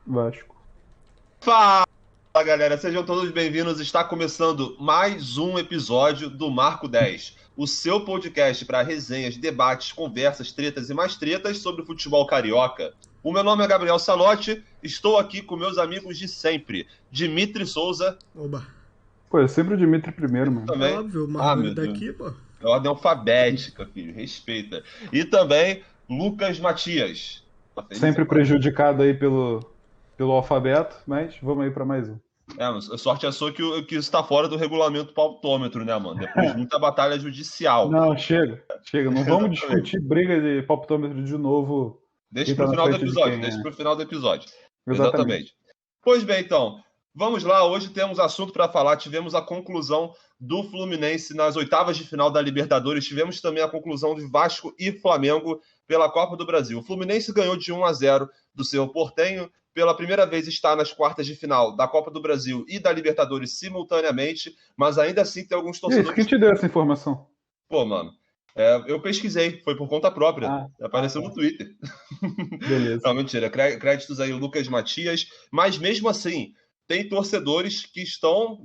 Vasco. Fala, galera, sejam todos bem-vindos. Está começando mais um episódio do Marco 10, o seu podcast para resenhas, debates, conversas, tretas e mais tretas sobre o futebol carioca. O meu nome é Gabriel Salotti, estou aqui com meus amigos de sempre, Dimitri Souza, Oba. Pô, é sempre o Dimitri primeiro, mano. É também. óbvio, o Ah, Marrone meu Deus, daqui, pô. é ordem alfabética, filho, respeita. E também Lucas Matias. Tá feliz Sempre agora? prejudicado aí pelo alfabeto, mas vamos aí pra mais um. A sorte é sua que isso está fora do regulamento pautômetro, né, mano? Depois de muita batalha judicial. Não, chega, chega. Não vamos Exatamente. discutir briga de palpitômetro de novo. Deixa Quem tá pro na final do frente de episódio, quem deixa é. pro final do episódio. Exatamente. Exatamente. Pois bem, então, vamos lá. Hoje temos assunto para falar. Tivemos a conclusão do Fluminense nas oitavas de final da Libertadores. Tivemos também a conclusão de Vasco e Flamengo pela Copa do Brasil. O Fluminense ganhou de 1-0 do Cerro Porteño. Pela primeira vez está nas quartas de final da Copa do Brasil e da Libertadores simultaneamente, mas ainda assim tem alguns E isso, quem torcedores. te deu essa informação? Pô, mano, eu pesquisei, foi por conta própria. Apareceu no Twitter. Beleza. Não, mentira. Créditos aí, Lucas Matias. Mas mesmo assim, tem torcedores que estão,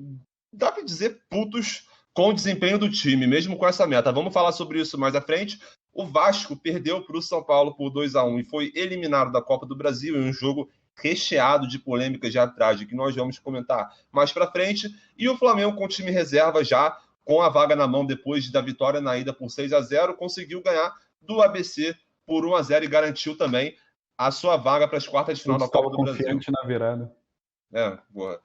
dá pra dizer, putos com o desempenho do time, mesmo com essa meta. Vamos falar sobre isso mais à frente. O Vasco perdeu para o São Paulo por 2-1 e foi eliminado da Copa do Brasil em um jogo recheado de polêmicas de arbitragem que nós vamos comentar mais para frente. E o Flamengo, com o time reserva já, com a vaga na mão depois da vitória na ida por 6-0, conseguiu ganhar do ABC por 1-0 e garantiu também a sua vaga para as quartas de final Todos da Copa estavam do Brasil. confiantes na virada. Porra.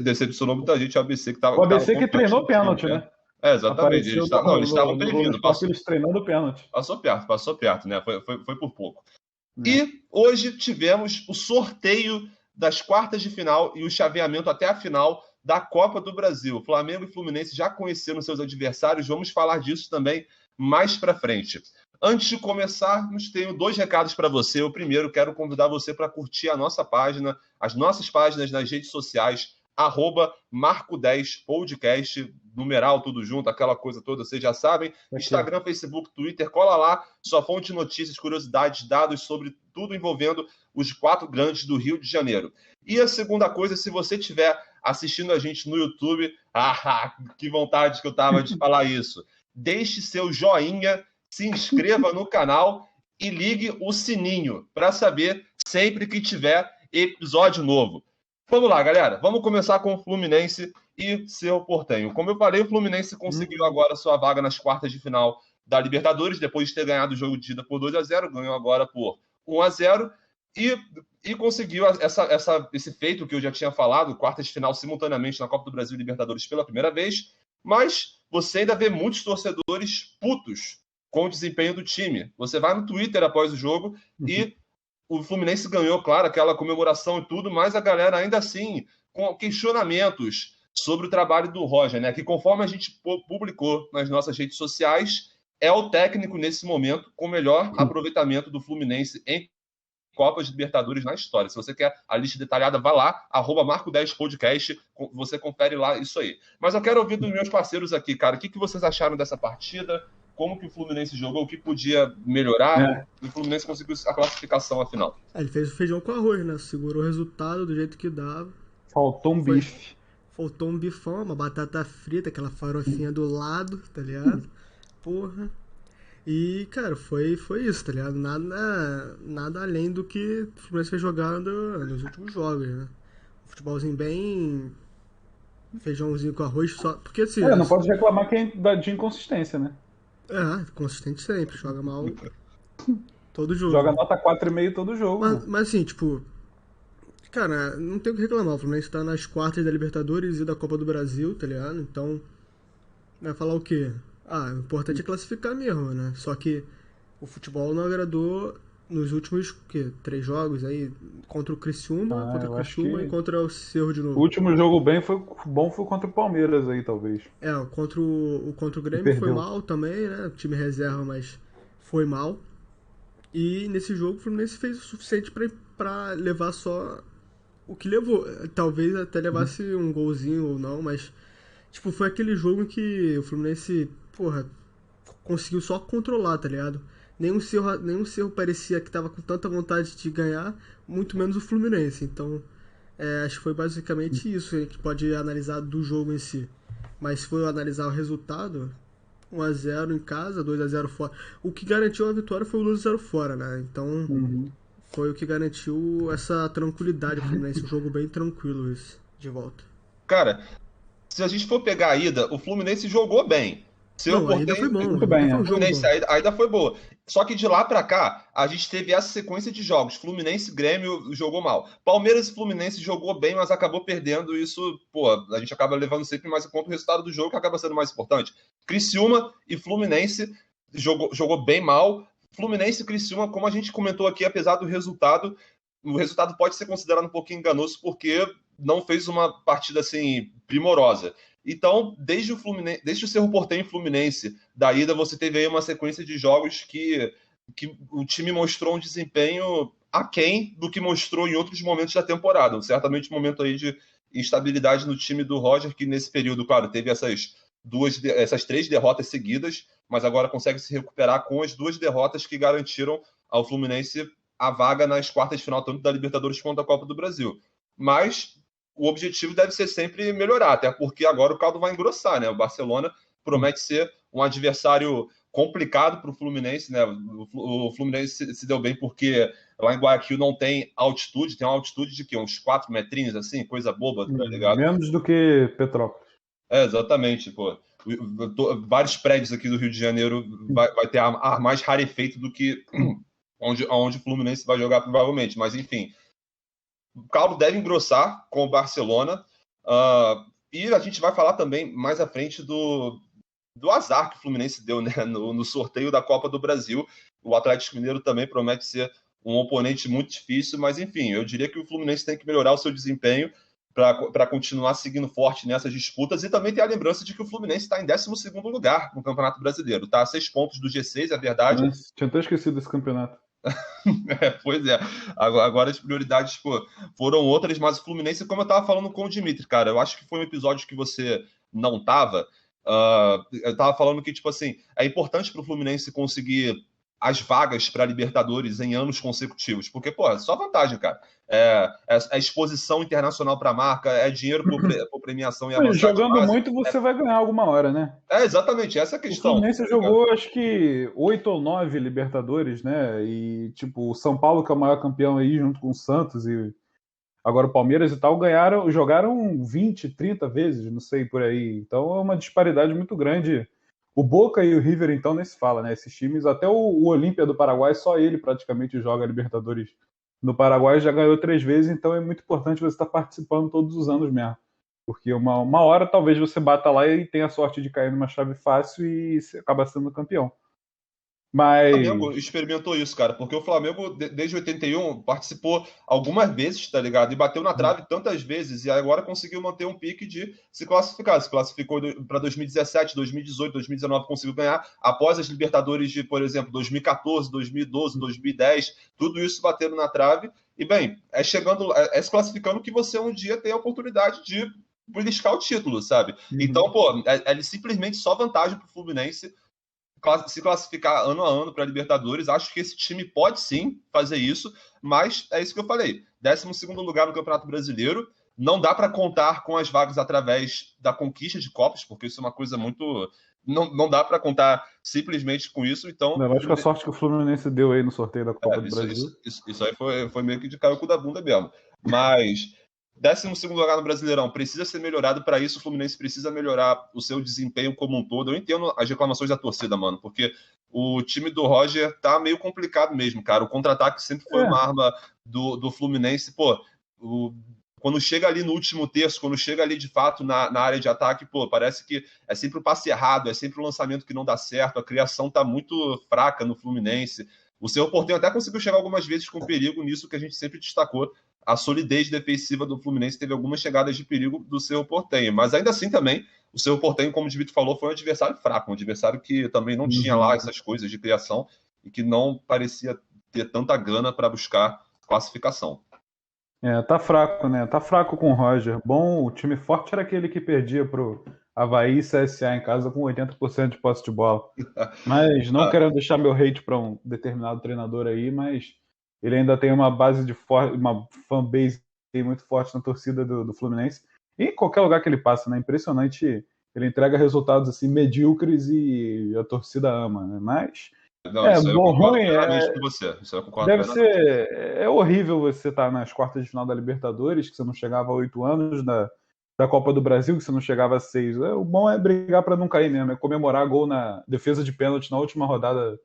Decepcionou muita gente o ABC que estava. O ABC que treinou pênalti, né? Exatamente. Apareceu Eles estavam no Globo previndo. Esporte, eles treinando pênalti. Passou perto, né? Foi por pouco. É. E hoje tivemos o sorteio das quartas de final e o chaveamento até a final da Copa do Brasil. Flamengo e Fluminense já conheceram seus adversários, vamos falar disso também mais para frente. Antes de começarmos, tenho dois recados para você. O primeiro, quero convidar você para curtir a nossa página, as nossas páginas nas redes sociais, @Marco10Podcast, numeral, tudo junto, aquela coisa toda, vocês já sabem. Instagram, Facebook, Twitter, cola lá, sua fonte de notícias, curiosidades, dados sobre tudo envolvendo os quatro grandes do Rio de Janeiro. E a segunda coisa, se você estiver assistindo a gente no YouTube, que vontade que eu tava de falar isso, deixe seu joinha, se inscreva no canal e ligue o sininho para saber sempre que tiver episódio novo. Vamos lá, galera. Vamos começar com o Fluminense e Cerro Porteño. Como eu falei, o Fluminense conseguiu agora sua vaga nas quartas de final da Libertadores, depois de ter ganhado o jogo de ida por 2-0, ganhou agora por 1-0 e conseguiu esse feito que eu já tinha falado, quartas de final simultaneamente na Copa do Brasil e Libertadores pela primeira vez, mas você ainda vê muitos torcedores putos com o desempenho do time. Você vai no Twitter após o jogo e o Fluminense ganhou, claro, aquela comemoração e tudo, mas a galera ainda assim com questionamentos sobre o trabalho do Roger, né? Que conforme a gente publicou nas nossas redes sociais, é o técnico nesse momento com o melhor aproveitamento do Fluminense em Copas de Libertadores na história. Se você quer a lista detalhada, vá lá, @Marco10Podcast, você confere lá isso aí. Mas eu quero ouvir dos meus parceiros aqui, cara, o que vocês acharam dessa partida? Como que o Fluminense jogou, o que podia melhorar, e o Fluminense conseguiu a classificação afinal. Ele fez o feijão com arroz, né? Segurou o resultado do jeito que dava. Faltou um bife. Faltou um bifão, uma batata frita, aquela farofinha do lado, tá ligado? Porra. E, cara, foi isso, tá ligado? Nada além do que o Fluminense fez jogando nos últimos jogos, né? Um futebolzinho bem... feijãozinho com arroz só... Porque assim... Não pode reclamar que é de inconsistência, né? Consistente sempre, joga mal todo jogo. Joga nota 4,5 todo jogo. Mas assim, tipo... Cara, não tem o que reclamar. O Fluminense tá nas quartas da Libertadores e da Copa do Brasil, tá ligado? Então, vai falar o quê? O importante é classificar mesmo, né? Só que o futebol não agradou nos últimos, 3 jogos aí, contra o Criciúma, e contra o Cerro de novo. O último jogo bom foi contra o Palmeiras aí, talvez. Contra o Grêmio foi mal também, né? Time reserva, mas foi mal. E nesse jogo o Fluminense fez o suficiente pra levar só o que levou. Talvez até levasse um golzinho ou não, mas tipo, foi aquele jogo em que o Fluminense, conseguiu só controlar, tá ligado? nenhum Cerro parecia que estava com tanta vontade de ganhar, muito menos o Fluminense. Então, acho que foi basicamente isso. A gente pode analisar do jogo em si. Mas se for analisar o resultado, 1-0 em casa, 2-0 fora. O que garantiu a vitória foi o 2-0 fora, né? Então, foi o que garantiu essa tranquilidade pro Fluminense. Um jogo bem tranquilo isso, de volta. Cara, se a gente for pegar a ida, o Fluminense jogou bem. Não, a ida foi bom. Muito A ida bem, foi um jogo Fluminense, bom. a ida foi boa. Só que de lá pra cá, a gente teve essa sequência de jogos. Fluminense e Grêmio jogou mal. Palmeiras e Fluminense jogou bem, mas acabou perdendo. Isso, pô, a gente acaba levando sempre mais em conta o resultado do jogo, que acaba sendo mais importante. Criciúma e Fluminense jogou bem mal. Fluminense e Criciúma, como a gente comentou aqui, apesar do resultado, o resultado pode ser considerado um pouquinho enganoso, porque não fez uma partida assim primorosa. Então, desde o Cerro Porteño e Fluminense da ida, você teve aí uma sequência de jogos que o time mostrou um desempenho aquém do que mostrou em outros momentos da temporada. Certamente um momento aí de instabilidade no time do Roger, que nesse período, claro, teve essas 3 derrotas seguidas, mas agora consegue se recuperar com as 2 derrotas que garantiram ao Fluminense a vaga nas quartas de final, tanto da Libertadores quanto da Copa do Brasil. Mas o objetivo deve ser sempre melhorar, até porque agora o caldo vai engrossar, né? O Barcelona promete ser um adversário complicado para o Fluminense, né? O Fluminense se deu bem porque lá em Guayaquil não tem altitude, tem uma altitude de quê? Uns 4 metrinhos, assim, coisa boba, tá ligado? Menos do que Petrópolis. Exatamente, pô. Vários prédios aqui do Rio de Janeiro vai ter ar mais rarefeito do que onde o Fluminense vai jogar provavelmente, mas enfim. O caldo deve engrossar com o Barcelona. E a gente vai falar também mais à frente do azar que o Fluminense deu, né, no sorteio da Copa do Brasil. O Atlético Mineiro também promete ser um oponente muito difícil, mas enfim, eu diria que o Fluminense tem que melhorar o seu desempenho para continuar seguindo forte nessas disputas. E também tem a lembrança de que o Fluminense está em 12º lugar no Campeonato Brasileiro. Está a 6 pontos do G6, é verdade. Mas tinha até esquecido desse campeonato. Pois é, agora as prioridades foram outras, mas o Fluminense, como eu estava falando com o Dimitri, cara, eu acho que foi um episódio que você não estava. Eu estava falando que, tipo assim, é importante para o Fluminense conseguir as vagas para Libertadores em anos consecutivos, porque, pô, é só vantagem, cara. É exposição internacional para a marca, é dinheiro por premiação e avançar de jogando fase. muito, você vai ganhar alguma hora, né? Exatamente, essa é a O questão. Fluminense jogou, acho que 8 ou 9 Libertadores, né? E, tipo, o São Paulo, que é o maior campeão aí, junto com o Santos e agora o Palmeiras e tal, jogaram 20, 30 vezes, não sei, por aí. Então é uma disparidade muito grande. O Boca e o River, então, nem se fala, né? Esses times, até o Olímpia do Paraguai, só ele praticamente joga Libertadores no Paraguai, já ganhou 3 vezes, então é muito importante você estar participando todos os anos mesmo. Porque uma hora talvez você bata lá e tenha a sorte de cair numa chave fácil e você acaba sendo campeão. Mas... O Flamengo experimentou isso, cara, porque o Flamengo, desde 81, participou algumas vezes, tá ligado? E bateu na trave tantas vezes, e agora conseguiu manter um pique de se classificar. Se classificou para 2017, 2018, 2019, conseguiu ganhar. Após as Libertadores de, por exemplo, 2014, 2012, 2010, tudo isso batendo na trave. E, bem, é se classificando que você um dia tem a oportunidade de beliscar o título, sabe? Então, pô, é simplesmente só vantagem pro Fluminense se classificar ano a ano para a Libertadores. Acho que esse time pode sim fazer isso, mas é isso que eu falei. 12º lugar no Campeonato Brasileiro. Não dá para contar com as vagas através da conquista de Copas, porque isso é uma coisa muito... Não dá para contar simplesmente com isso. Então, eu acho que a sorte que o Fluminense deu aí no sorteio da Copa do Brasil. Isso aí foi meio que de cair o cu da bunda mesmo. Mas 12º lugar no Brasileirão precisa ser melhorado. Para isso o Fluminense precisa melhorar o seu desempenho como um todo. Eu entendo as reclamações da torcida, mano, porque o time do Roger tá meio complicado mesmo, cara. O contra-ataque sempre foi uma arma do Fluminense. Pô, quando chega ali no último terço, quando chega ali de fato na área de ataque, pô, parece que é sempre o passe errado, é sempre o lançamento que não dá certo, a criação tá muito fraca no Fluminense. O Cerro Porteño até conseguiu chegar algumas vezes com perigo, nisso que a gente sempre destacou. A solidez defensiva do Fluminense teve algumas chegadas de perigo do Cerro Porteño, mas ainda assim também, o Cerro Porteño, como o Dimitri falou, foi um adversário fraco, um adversário que também não tinha lá essas coisas de criação e que não parecia ter tanta gana para buscar classificação. Tá fraco, né? Tá fraco com o Roger. Bom, o time forte era aquele que perdia pro Avaí e CSA em casa com 80% de posse de bola. Mas não quero deixar meu hate para um determinado treinador aí, mas ele ainda tem uma base uma fanbase muito forte na torcida do Fluminense. E em qualquer lugar que ele passa, né? Impressionante. Ele entrega resultados assim medíocres e a torcida ama, né? Mas Não, isso aí eu bom, concordo ruim plenamente com você. Isso aí eu concordo deve plenamente. ser. É horrível você estar nas quartas de final da Libertadores, que você não chegava a 8 anos, da Copa do Brasil, que você não chegava a 6. O bom é brigar para não cair mesmo, é comemorar gol na defesa de pênalti na última rodada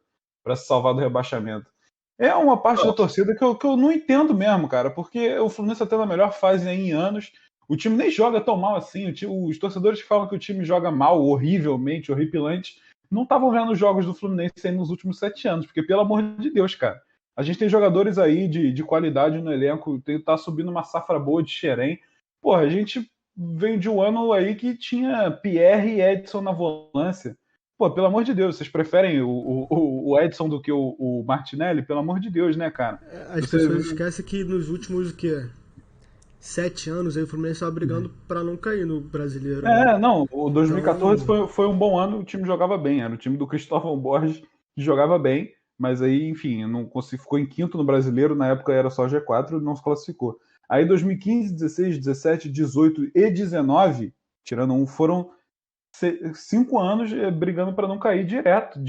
para se salvar do rebaixamento. É uma parte da torcida que eu não entendo mesmo, cara, porque o Fluminense está tendo a melhor fase em anos. O time nem joga tão mal assim. Os torcedores que falam que o time joga mal, horrivelmente, horripilante, não estavam vendo os jogos do Fluminense aí nos últimos 7 anos, porque, pelo amor de Deus, cara, a gente tem jogadores aí de qualidade no elenco, tá subindo uma safra boa de Xerém. Porra, a gente veio de um ano aí que tinha Pierre e Edson na volância. Pô, pelo amor de Deus, vocês preferem o Edson do que o Martinelli? Pelo amor de Deus, né, cara? As pessoas esquecem que nos últimos, 7 anos aí o Fluminense estava brigando para não cair no Brasileiro. Né? Não, o 2014 foi um bom ano, o time jogava bem, era o time do Cristóvão Borges que jogava bem, mas aí, enfim, não conseguiu, ficou em quinto no Brasileiro, na época era só G4, não se classificou. Aí 2015, 16, 17, 18 e 19, tirando um, foram 5 anos brigando para não cair direto.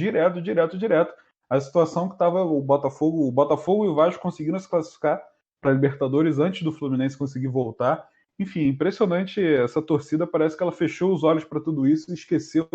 A situação que estava o Botafogo e o Vasco conseguiram se classificar para a Libertadores antes do Fluminense conseguir voltar. Enfim, impressionante, essa torcida parece que ela fechou os olhos para tudo isso e esqueceu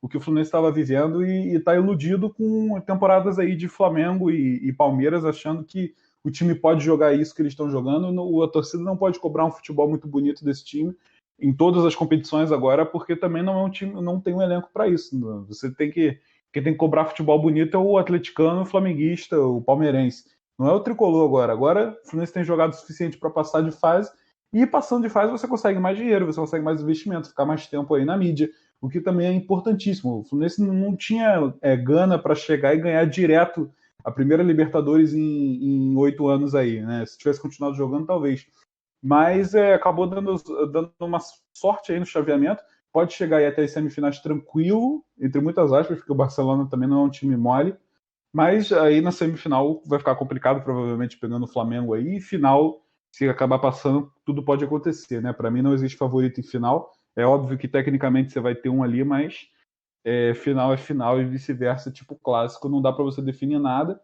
o que o Fluminense estava vivendo e está iludido com temporadas aí de Flamengo e Palmeiras, achando que o time pode jogar isso que eles estão jogando. A torcida não pode cobrar um futebol muito bonito desse time em todas as competições agora, porque também não é um time, não tem um elenco para isso. Você tem que quem tem que cobrar futebol bonito é o atleticano, o flamenguista, o palmeirense. Não é o tricolor agora. Agora o Fluminense tem jogado o suficiente para passar de fase, e passando de fase você consegue mais dinheiro, você consegue mais investimento, ficar mais tempo aí na mídia, o que também é importantíssimo. O Fluminense não tinha gana para chegar e ganhar direto a primeira Libertadores em 8 anos aí, né? Se tivesse continuado jogando, talvez. Mas acabou dando uma sorte aí no chaveamento. Pode chegar aí até as semifinais tranquilo, entre muitas aspas, porque o Barcelona também não é um time mole. Mas aí na semifinal vai ficar complicado, provavelmente pegando o Flamengo aí. E final, se acabar passando, tudo pode acontecer, né? Para mim não existe favorito em final. É óbvio que tecnicamente você vai ter um ali, mas final é final e vice-versa, tipo clássico, não dá para você definir nada.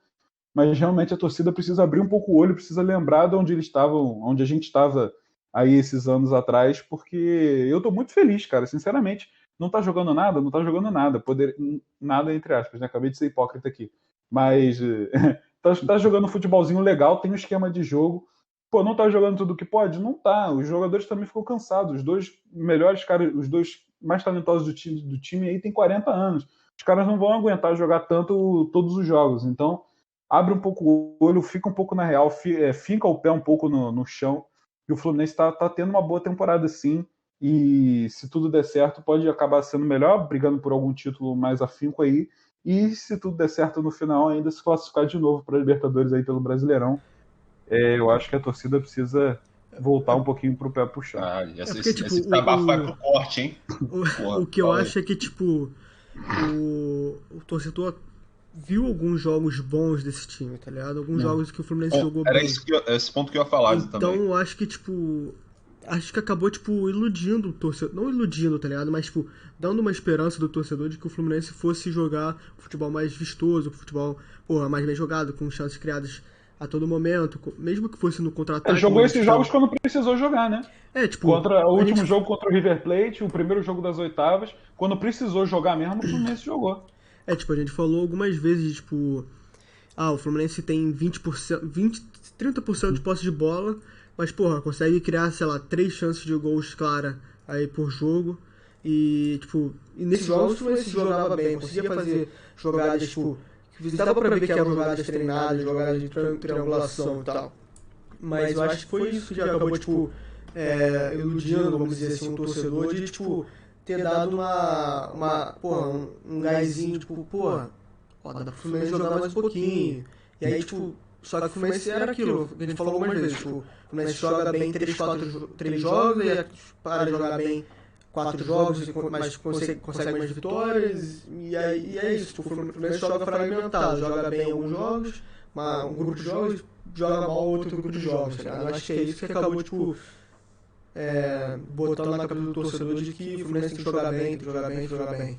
Mas realmente a torcida precisa abrir um pouco o olho, precisa lembrar de onde eles estavam, onde a gente estava aí esses anos atrás, porque eu tô muito feliz, cara, sinceramente. Não tá jogando nada, não tá jogando nada. Nada entre aspas, né? Acabei de ser hipócrita aqui. Mas tá jogando um futebolzinho legal, tem um esquema de jogo. Pô, não tá jogando tudo que pode? Não tá. Os jogadores também ficam cansados. Os dois melhores caras, os dois mais talentosos do time aí tem 40 anos. Os caras não vão aguentar jogar tanto todos os jogos. Então, abre um pouco o olho, fica um pouco na real, finca o pé um pouco no chão. E o Fluminense está tendo uma boa temporada, sim. E se tudo der certo, pode acabar sendo melhor, brigando por algum título mais afinco aí. E se tudo der certo no final, ainda se classificar de novo para a Libertadores aí pelo Brasileirão. Eu acho que a torcida precisa voltar um pouquinho pro pé puxar. Esse trabalho vai pro corte, hein? O que eu acho é que, tipo, o torcedor viu alguns jogos bons desse time, tá ligado? Alguns jogos que o Fluminense jogou era bem. Esse ponto que eu ia falar então, também. Então, eu acho que, tipo... Acho que acabou, tipo, iludindo o torcedor. Não iludindo, tá ligado? Mas, tipo, dando uma esperança do torcedor de que o Fluminense fosse jogar futebol mais vistoso, futebol, mais bem jogado, com chances criadas a todo momento, mesmo que fosse no contra-ataque. Jogou esses jogos quando precisou jogar, né? Tipo... O último jogo contra o River Plate, o primeiro jogo das oitavas, quando precisou jogar mesmo, o Fluminense jogou. Tipo, a gente falou algumas vezes, tipo... o Fluminense tem 30% de posse de bola, mas, consegue criar, sei lá, 3 chances de gols clara aí por jogo. E, tipo, nesses jogos o Fluminense jogava bem, conseguia fazer jogadas, tipo... Dava pra ver que eram jogadas treinadas, jogadas de triangulação e tal. Mas eu acho que foi isso que acabou, tipo, iludindo, vamos dizer assim, um torcedor de, tipo... ter dado um gásinho, tipo, dá pro Fluminense jogar mais um pouquinho. E aí, tipo, só que o Fluminense era aquilo, que a gente falou algumas vezes, tipo, o Fluminense joga bem 3 jogos, aí para de jogar bem 4 jogos, mas consegue mais vitórias, e aí é isso. Tipo, o Fluminense joga fragmentado, joga bem alguns jogos, um grupo de jogos, joga mal outro grupo de jogos, tá ligado? Eu acho que é isso que acabou, tipo, botando na cabeça do torcedor de que o Fluminense tem que jogar bem, tem que jogar bem, tem que jogar bem.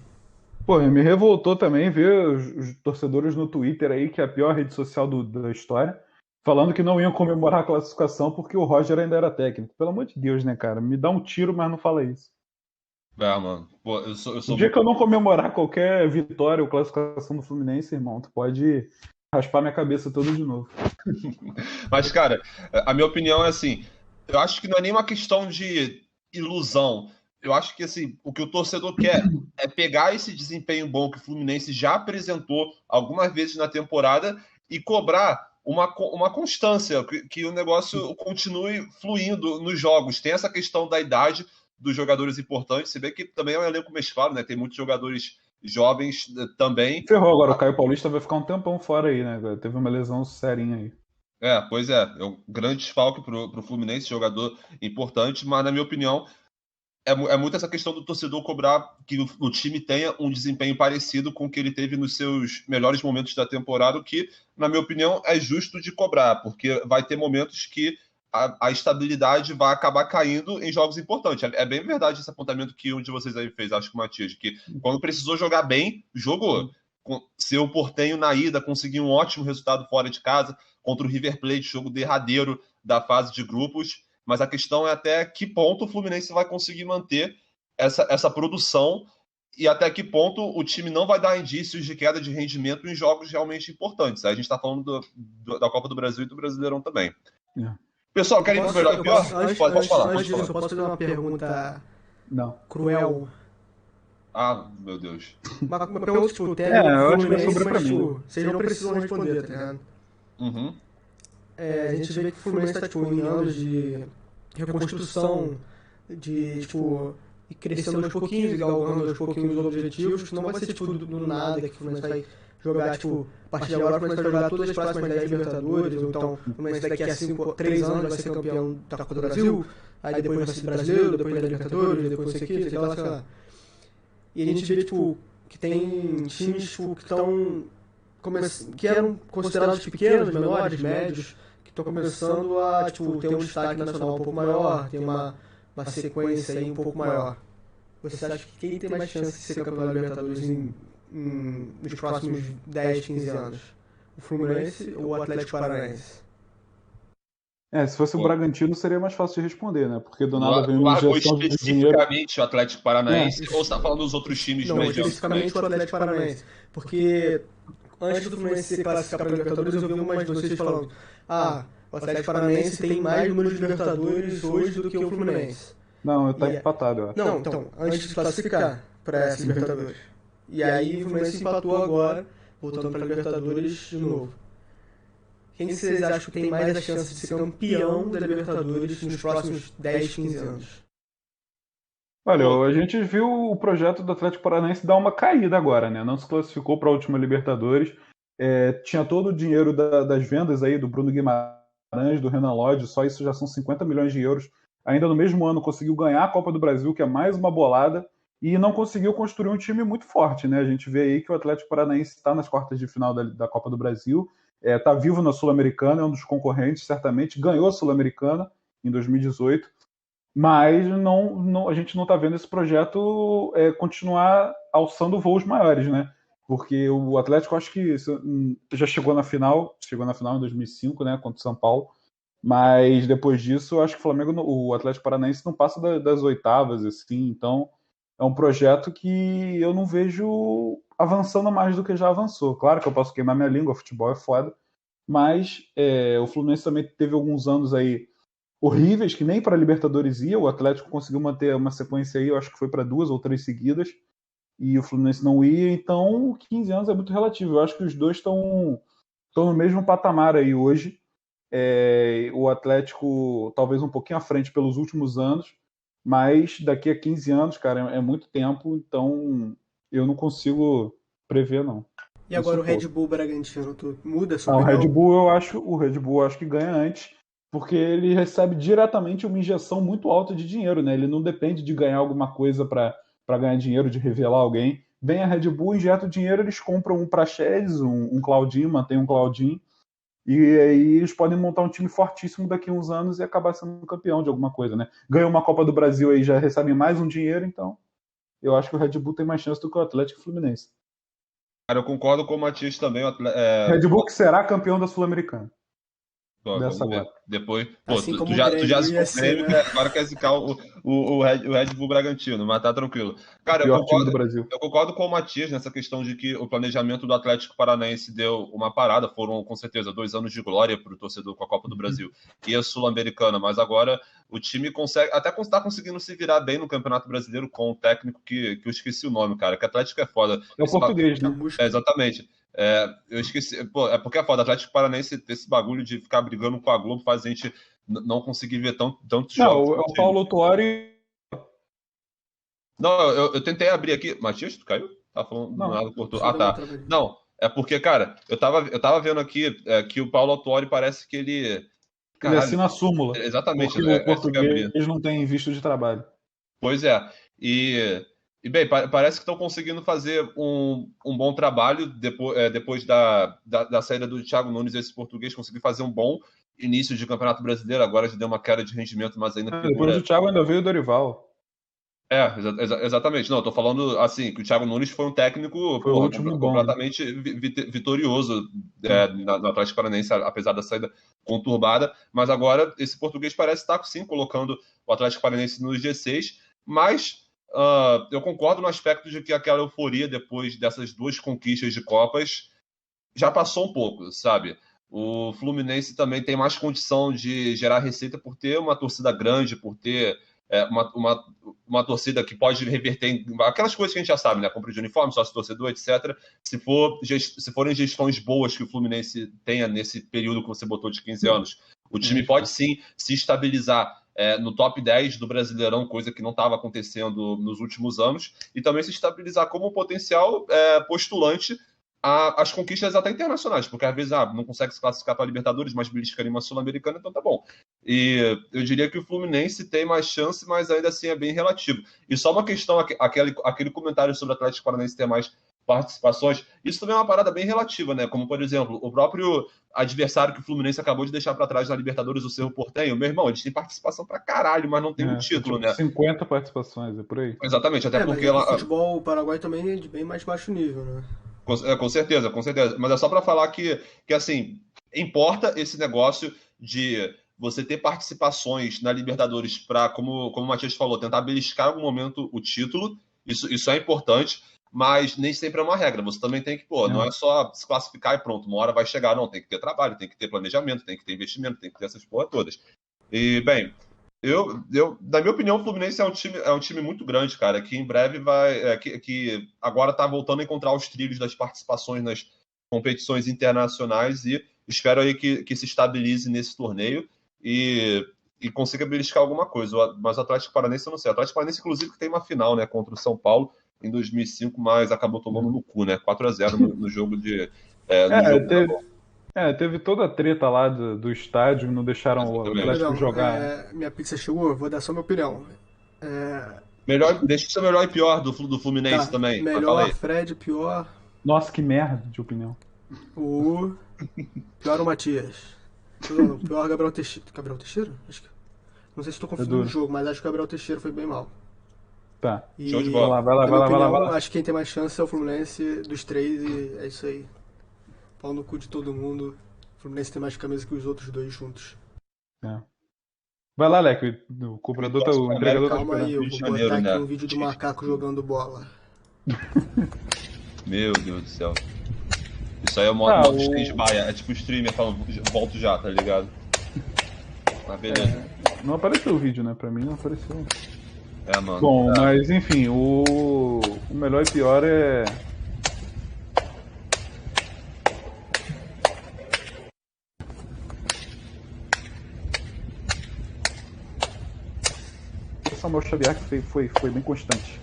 Pô, me revoltou também ver os torcedores no Twitter aí, que é a pior rede social da história, falando que não iam comemorar a classificação porque o Roger ainda era técnico. Pelo amor de Deus, né, cara? Me dá um tiro, mas não fala isso. Mano. Pô, eu O dia que eu não comemorar qualquer vitória ou classificação do Fluminense, irmão, tu pode raspar minha cabeça toda de novo. Mas, cara, a minha opinião é assim, eu acho que não é nem uma questão de ilusão. Eu acho que assim, o que o torcedor quer é pegar esse desempenho bom que o Fluminense já apresentou algumas vezes na temporada e cobrar uma constância, que o negócio continue fluindo nos jogos. Tem essa questão da idade dos jogadores importantes. Você vê que também é um elenco mesclado, né? Tem muitos jogadores jovens também. Ferrou agora, o Caio Paulista vai ficar um tempão fora aí, né? Teve uma lesão serinha aí. Pois é um grande desfalque pro Fluminense, jogador importante, mas na minha opinião é muito essa questão do torcedor cobrar que o time tenha um desempenho parecido com o que ele teve nos seus melhores momentos da temporada, o que, na minha opinião, é justo de cobrar, porque vai ter momentos que a estabilidade vai acabar caindo em jogos importantes. É bem verdade esse apontamento que um de vocês aí fez, acho que o Matias, que quando precisou jogar bem, jogou. Se o Portenho na ida conseguir um ótimo resultado fora de casa contra o River Plate, jogo derradeiro da fase de grupos, mas a questão é até que ponto o Fluminense vai conseguir manter essa produção e até que ponto o time não vai dar indícios de queda de rendimento em jogos realmente importantes. Aí a gente está falando da Copa do Brasil e do Brasileirão também. Pessoal, querem ir pro melhor e pior? Pode falar. Antes disso, eu posso fazer uma pergunta cruel? Ah, meu Deus. Uma pergunta, tipo, eu acho que vai sobrar pra mim. Vocês não precisam responder, tá ligado? Uhum. A gente vê que o Fluminense tá, tipo, em anos de reconstrução, tipo, e crescendo aos pouquinhos, e galgando aos pouquinhos os objetivos. Não vai ser, tipo, do nada que o Fluminense vai jogar, tipo, a partir de agora o Fluminense vai jogar todas as próximas 10 Libertadores, ou então o Fluminense daqui a 3 anos vai ser campeão da Copa do Brasil, aí depois vai ser brasileiro, depois da Libertadores, depois sei lá. E a gente vê, tipo, que tem times, tipo, que eram considerados pequenos, menores, médios, que estão começando a, tipo, ter um destaque nacional um pouco maior, ter uma sequência aí um pouco maior. Você acha que quem tem mais chance de ser campeão da Libertadores nos próximos 10, 15 anos? O Fluminense ou o Atlético Paranaense? Se fosse o Bragantino seria mais fácil de responder, né? Porque do nada vem uma injeção de dinheiro. Especificamente o Atlético Paranaense, ou você está falando dos outros times medianos? Não, especificamente o Atlético Paranaense. Porque antes do Fluminense se classificar para a Libertadores, eu vi umas notícias falando: o Atlético Paranaense tem mais número de Libertadores hoje do que o Fluminense. Não, tá empatado, eu acho. Não, então, antes de se classificar para essa Libertadores. E aí o Fluminense empatou agora, voltando para a Libertadores de novo. Quem vocês acham que tem mais a chance de ser campeão da Libertadores nos próximos 10, 15 anos? Olha, a gente viu o projeto do Atlético Paranaense dar uma caída agora, né? Não se classificou para a última Libertadores. Tinha todo o dinheiro das vendas aí do Bruno Guimarães, do Renan Lodge, só isso já são 50 milhões de euros. Ainda no mesmo ano conseguiu ganhar a Copa do Brasil, que é mais uma bolada, e não conseguiu construir um time muito forte, né? A gente vê aí que o Atlético Paranaense está nas quartas de final da Copa do Brasil, está vivo na Sul-Americana, é um dos concorrentes, certamente, ganhou a Sul-Americana em 2018, mas a gente não está vendo esse projeto continuar alçando voos maiores, né? Porque o Atlético, acho que já chegou na final em 2005, né, contra o São Paulo, mas depois disso, acho que o Atlético Paranaense não passa das oitavas, assim, então é um projeto que eu não vejo avançando mais do que já avançou. Claro que eu posso queimar minha língua, futebol é foda, mas o Fluminense também teve alguns anos aí horríveis, que nem para a Libertadores ia, o Atlético conseguiu manter uma sequência aí, eu acho que foi para 2 ou 3 seguidas, e o Fluminense não ia, então 15 anos é muito relativo. Eu acho que os dois estão no mesmo patamar aí hoje. O Atlético talvez um pouquinho à frente pelos últimos anos, mas daqui a 15 anos, cara, é muito tempo, então eu não consigo prever, não. E agora o Red Bull Bragantino, tu muda a sua opinião? O Red Bull eu acho que ganha antes, porque ele recebe diretamente uma injeção muito alta de dinheiro, né? Ele não depende de ganhar alguma coisa para ganhar dinheiro, de revelar alguém. Vem a Red Bull, injeta o dinheiro, eles compram um Praxedes, um Claudinho, mantém um Claudinho, e aí eles podem montar um time fortíssimo daqui a uns anos e acabar sendo campeão de alguma coisa, né? Ganhou uma Copa do Brasil aí, já recebem mais um dinheiro, então eu acho que o Red Bull tem mais chance do que o Atlético Fluminense. Cara, eu concordo com o Matias também. Red Bull que será campeão da Sul-Americana. Vamos ver. Depois, assim tu já zicou o Grêmio, né? agora quer zicar o Red Bull Bragantino, mas tá tranquilo. Cara, o pior time do Brasil. Eu concordo com o Matias nessa questão de que o planejamento do Atlético Paranaense deu uma parada. Foram, com certeza, 2 anos de glória para o torcedor com a Copa do Brasil e a Sul-Americana, mas agora o time consegue, até está conseguindo se virar bem no Campeonato Brasileiro com um técnico que eu esqueci o nome, cara, que Atlético é foda. É o português, né? Exatamente. Eu esqueci. Pô, é porque é foda. Atlético Paranaense ter esse bagulho de ficar brigando com a Globo faz a gente não conseguir ver tantos jogos. Não, é o Paulo Autuori. Não, eu tentei abrir aqui. Matias, tu caiu? Tá falando Não, nada, cortou. Ah, tá. Não, é porque, cara, eu tava vendo aqui que o Paulo Autuori parece que ele. Caralho, ele assina a súmula. Exatamente. Porque o português não tem visto de trabalho. Pois é. E bem, parece que estão conseguindo fazer um bom trabalho depois da saída do Thiago Nunes. Esse português conseguiu fazer um bom início de Campeonato Brasileiro. Agora já deu uma queda de rendimento, mas ainda figura... Depois do Thiago ainda veio o Dorival. Exatamente. Não, eu tô falando assim, que o Thiago Nunes foi um técnico completamente vitorioso no Atlético Paranaense, apesar da saída conturbada. Mas agora esse português parece estar, sim, colocando o Atlético Paranaense no G6, mas... eu concordo no aspecto de que aquela euforia depois dessas 2 conquistas de Copas já passou um pouco, sabe? O Fluminense também tem mais condição de gerar receita por ter uma torcida grande, por ter uma torcida que pode reverter em aquelas coisas que a gente já sabe, né? Compra de uniforme, sócio-torcedor, etc. Se forem gestões boas que o Fluminense tenha nesse período que você botou de 15 anos, o time pode sim se estabilizar no top 10 do Brasileirão, coisa que não estava acontecendo nos últimos anos, e também se estabilizar como um potencial postulante às conquistas até internacionais, porque às vezes não consegue se classificar para a Libertadores, mas beliscaria uma Sul-Americana, então tá bom. E eu diria que o Fluminense tem mais chance, mas ainda assim é bem relativo. E só uma questão, aquele comentário sobre o Atlético Paranaense ter mais participações, isso também é uma parada bem relativa, né? Como, por exemplo, o próprio adversário que o Fluminense acabou de deixar para trás na Libertadores, o Cerro Porteño, meu irmão, eles têm participação pra caralho, mas não tem um título, tipo, né? 50 participações, é por aí. Exatamente, até porque... O futebol paraguai também é de bem mais baixo nível, né? Com certeza. Mas é só para falar que, assim, importa esse negócio de você ter participações na Libertadores para, como o Matias falou, tentar beliscar em algum momento o título. Isso é importante, mas nem sempre é uma regra. Você também tem que, não é só se classificar e pronto, uma hora vai chegar. Não, tem que ter trabalho, tem que ter planejamento, tem que ter investimento, tem que ter essas porra todas. E, bem... na minha opinião, o Fluminense é um time muito grande, cara, que em breve vai... que agora tá voltando a encontrar os trilhos das participações nas competições internacionais e espero aí que se estabilize nesse torneio e consiga beliscar alguma coisa. Mas o Atlético Paranaense, eu não sei. O Atlético Paranaense, inclusive, que tem uma final, né, contra o São Paulo em 2005, mas acabou tomando no cu, né? 4-0 no jogo de... teve toda a treta lá do estádio, não deixaram o Atlético jogar. Minha pizza chegou, vou dar só minha opinião. Deixa isso melhor e pior do Fluminense também. Melhor Fred, pior... Nossa, que merda de opinião. Pior o Matias. Não, pior Gabriel Teixeira. Gabriel Teixeira? Acho que... Não sei se estou confundindo o jogo, mas acho que o Gabriel Teixeira foi bem mal. Tá. Show de bola. Vai lá. Acho que quem tem mais chance é o Fluminense dos 3 e é isso aí. Pau no cu de todo mundo. O Fluminense tem mais camisa que os outros 2 juntos. Vai lá, Leque. O cobrador tá... O entregador tá esperando. Calma aí, eu vou botar aqui um vídeo do macaco jogando bola. Meu Deus do céu. Isso aí é o modo stand-by. É tipo streamer falando, volto já, tá ligado? Mas beleza. Não apareceu o vídeo, né? Pra mim não apareceu. Mano. Bom, mas enfim, o melhor e pior é... O Samuel Xavier que foi bem constante.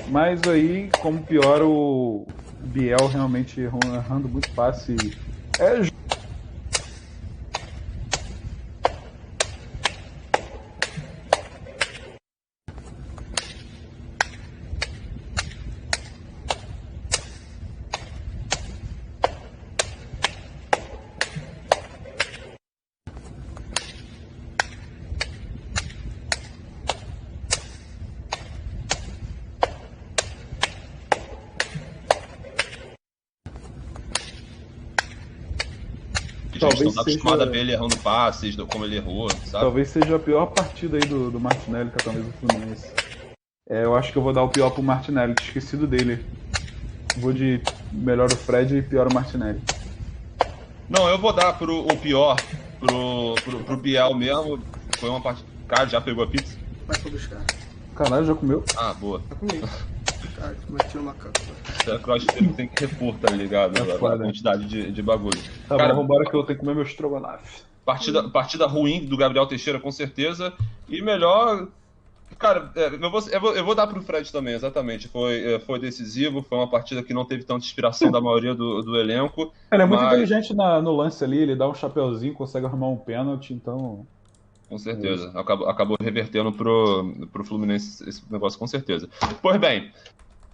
Mas aí, como pior, o Biel realmente errando muito passe. a gente não tá seja... acostumado a ver ele errando passes, como ele errou, sabe? Talvez seja a pior partida aí do Martinelli com a camisa do Fluminense. Eu acho que eu vou dar o pior pro Martinelli, tinha esquecido dele. Vou de melhor o Fred e pior o Martinelli. Não, eu vou dar o pior pro Biel mesmo. Foi uma partida. Cara, já pegou a pizza? Vai pra buscar. Caralho, já comeu? Ah, boa. Tá comigo. Cara, meti no macaco. Você é crossfit, tem que repor, tá ligado? A quantidade de bagulho. Tá cara, bom, vambora que eu tenho que comer meu estrogonofe. Partida ruim do Gabriel Teixeira, com certeza. E melhor... Cara, eu vou dar pro Fred também, exatamente. Foi decisivo, foi uma partida que não teve tanta inspiração da maioria do elenco. Ele é muito inteligente no lance ali, ele dá um chapeuzinho, consegue arrumar um pênalti, então... Com certeza, acabou revertendo pro Fluminense esse negócio, com certeza. Pois bem,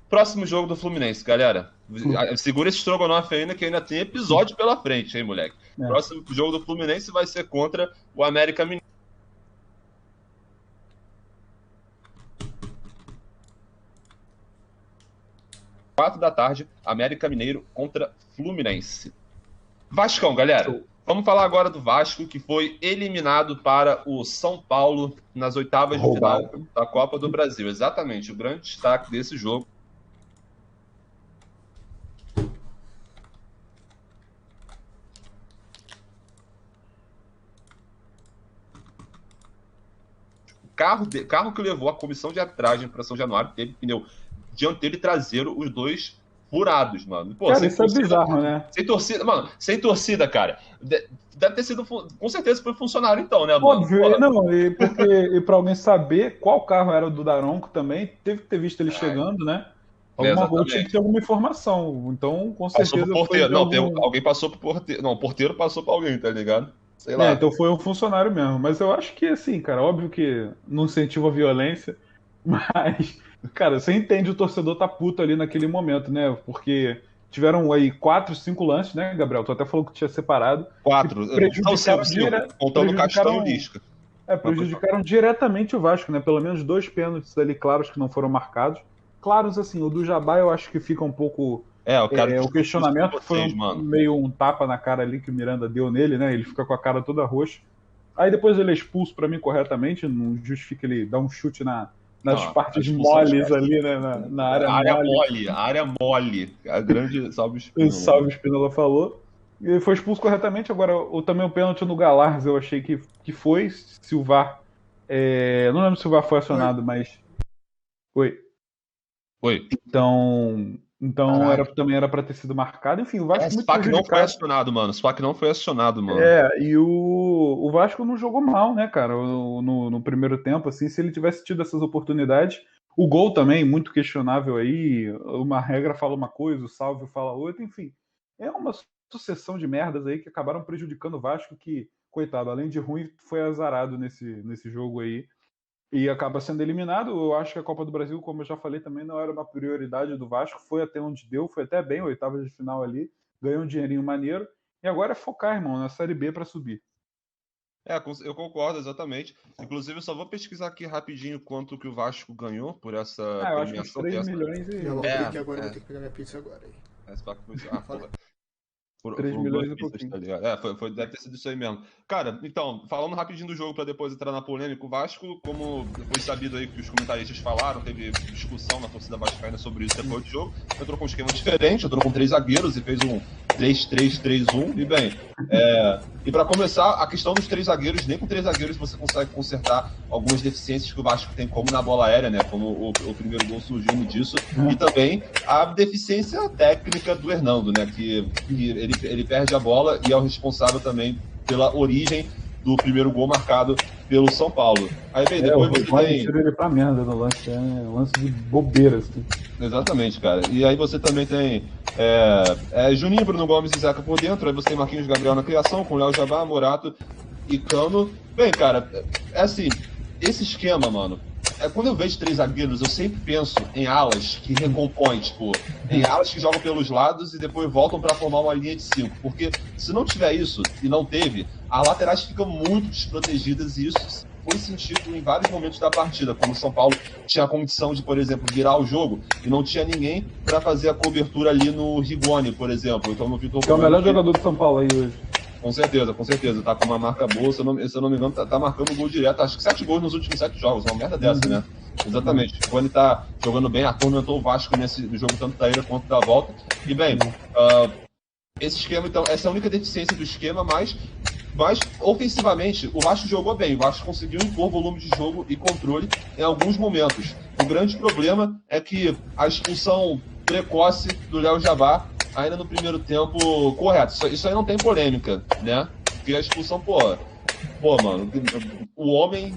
próximo jogo do Fluminense, galera. Segura esse estrogonofe ainda, que ainda tem episódio pela frente, hein, moleque. Próximo jogo do Fluminense vai ser contra o América Mineiro. 4 da tarde, América Mineiro contra Fluminense. Vascão, galera. Vamos falar agora do Vasco, que foi eliminado para o São Paulo nas oitavas de final da Copa do Brasil. Exatamente, o grande destaque desse jogo. Carro que levou a comissão de arbitragem para São Januário teve pneu dianteiro e traseiro, os dois furados, mano. Pô, cara, isso é bizarro, né? Sem torcida, mano, sem torcida, cara. Deve ter sido, com certeza foi funcionário então, né, mano? Óbvio, não, e pra alguém saber qual carro era o do Daronco também, teve que ter visto ele chegando, né? Tinha que ter alguma informação, então com certeza... Passou pro porteiro, alguém passou pro porteiro, não, o porteiro passou pra alguém, tá ligado? Sei lá. Então foi um funcionário mesmo, mas eu acho que, assim, cara, óbvio que não incentiva a violência, mas, cara, você entende o torcedor tá puto ali naquele momento, né? Porque tiveram aí 4, 5 lances, né, Gabriel? Tu até falou que tinha separado. 4, contando o Castan e o Lisca. Prejudicaram diretamente o Vasco, né? Pelo menos 2 pênaltis ali claros que não foram marcados. Claros, assim, o do Jabá eu acho que fica um pouco... o questionamento foi meio um tapa na cara ali que o Miranda deu nele, né? Ele fica com a cara toda roxa. Aí depois ele é expulso pra mim corretamente, não justifica ele dar um chute nas partes moles ali, né? Na área mole. A área mole. A grande Salve Spínola. O Salve Spínola falou. E ele foi expulso corretamente. Agora, também o pênalti no Galarza eu achei que foi. Se o VAR... não lembro se o VAR foi acionado, mas... Oi. Então também era pra ter sido marcado. Enfim, o Vasco muito SPAC não foi acionado, mano. SPAC não foi acionado, mano. E o Vasco não jogou mal, né, cara? No primeiro tempo, assim, se ele tivesse tido essas oportunidades. O gol também, muito questionável aí. Uma regra fala uma coisa, o Salvio fala outra. Enfim, é uma sucessão de merdas aí que acabaram prejudicando o Vasco, que, coitado, além de ruim, foi azarado nesse jogo aí. E acaba sendo eliminado. Eu acho que a Copa do Brasil, como eu já falei, também não era uma prioridade do Vasco. Foi até onde deu, foi até bem, oitava de final ali. Ganhou um dinheirinho maneiro. E agora é focar, irmão, na Série B para subir. Eu concordo, exatamente. Inclusive, eu só vou pesquisar aqui rapidinho quanto que o Vasco ganhou por essa premiação. Eu acho que 3 milhões e... Eu vou ter que pegar minha pizza agora. Aí. 3 milhões e pouquinho. Tá ligado? Deve ter sido isso aí mesmo. Cara, então, falando rapidinho do jogo para depois entrar na polêmica, o Vasco, como foi sabido aí que os comentaristas falaram, teve discussão na torcida vascaína sobre isso depois do jogo, entrou com um esquema diferente, entrou com 3 zagueiros e fez um 3-3-3-1, e bem, e para começar, a questão dos 3 zagueiros, nem com 3 zagueiros você consegue consertar algumas deficiências que o Vasco tem, como na bola aérea, né, como o primeiro gol surgindo disso, e também a deficiência técnica do Hernando, né, que ele perde a bola e é o responsável também pela origem do primeiro gol marcado pelo São Paulo. Aí, bem, depois você tem... tira ele pra merda no lance, lance de bobeira, assim. Exatamente, cara. E aí você também tem Juninho, Bruno Gomes e Zeca por dentro, aí você tem Marquinhos Gabriel na criação, com Léo Jabá, Morato e Cano. Bem, cara, assim, esse esquema, mano, quando eu vejo 3 zagueiros, eu sempre penso em alas que recompõem, tipo, em alas que jogam pelos lados e depois voltam para formar uma linha de 5. Porque se não tiver isso, e não teve, as laterais ficam muito desprotegidas e isso foi sentido em vários momentos da partida, quando o São Paulo tinha a condição de, por exemplo, virar o jogo e não tinha ninguém para fazer a cobertura ali no Rigoni, por exemplo. Então, no Vitor que é o melhor jogador do São Paulo aí hoje. Com certeza, com certeza. Tá com uma marca boa, se eu não me engano, tá marcando gol direto. Acho que 7 gols nos últimos 7 jogos, uma merda dessa, né? Exatamente. Quando ele tá jogando bem, atormentou o Vasco no jogo tanto da ida quanto da volta. E bem, esse esquema, então, essa é a única deficiência do esquema, mas ofensivamente, o Vasco jogou bem. O Vasco conseguiu impor volume de jogo e controle em alguns momentos. O grande problema é que a expulsão precoce do Léo Jabá, ainda no primeiro tempo, correto. Isso aí não tem polêmica, né? Porque a expulsão, pô, mano, o homem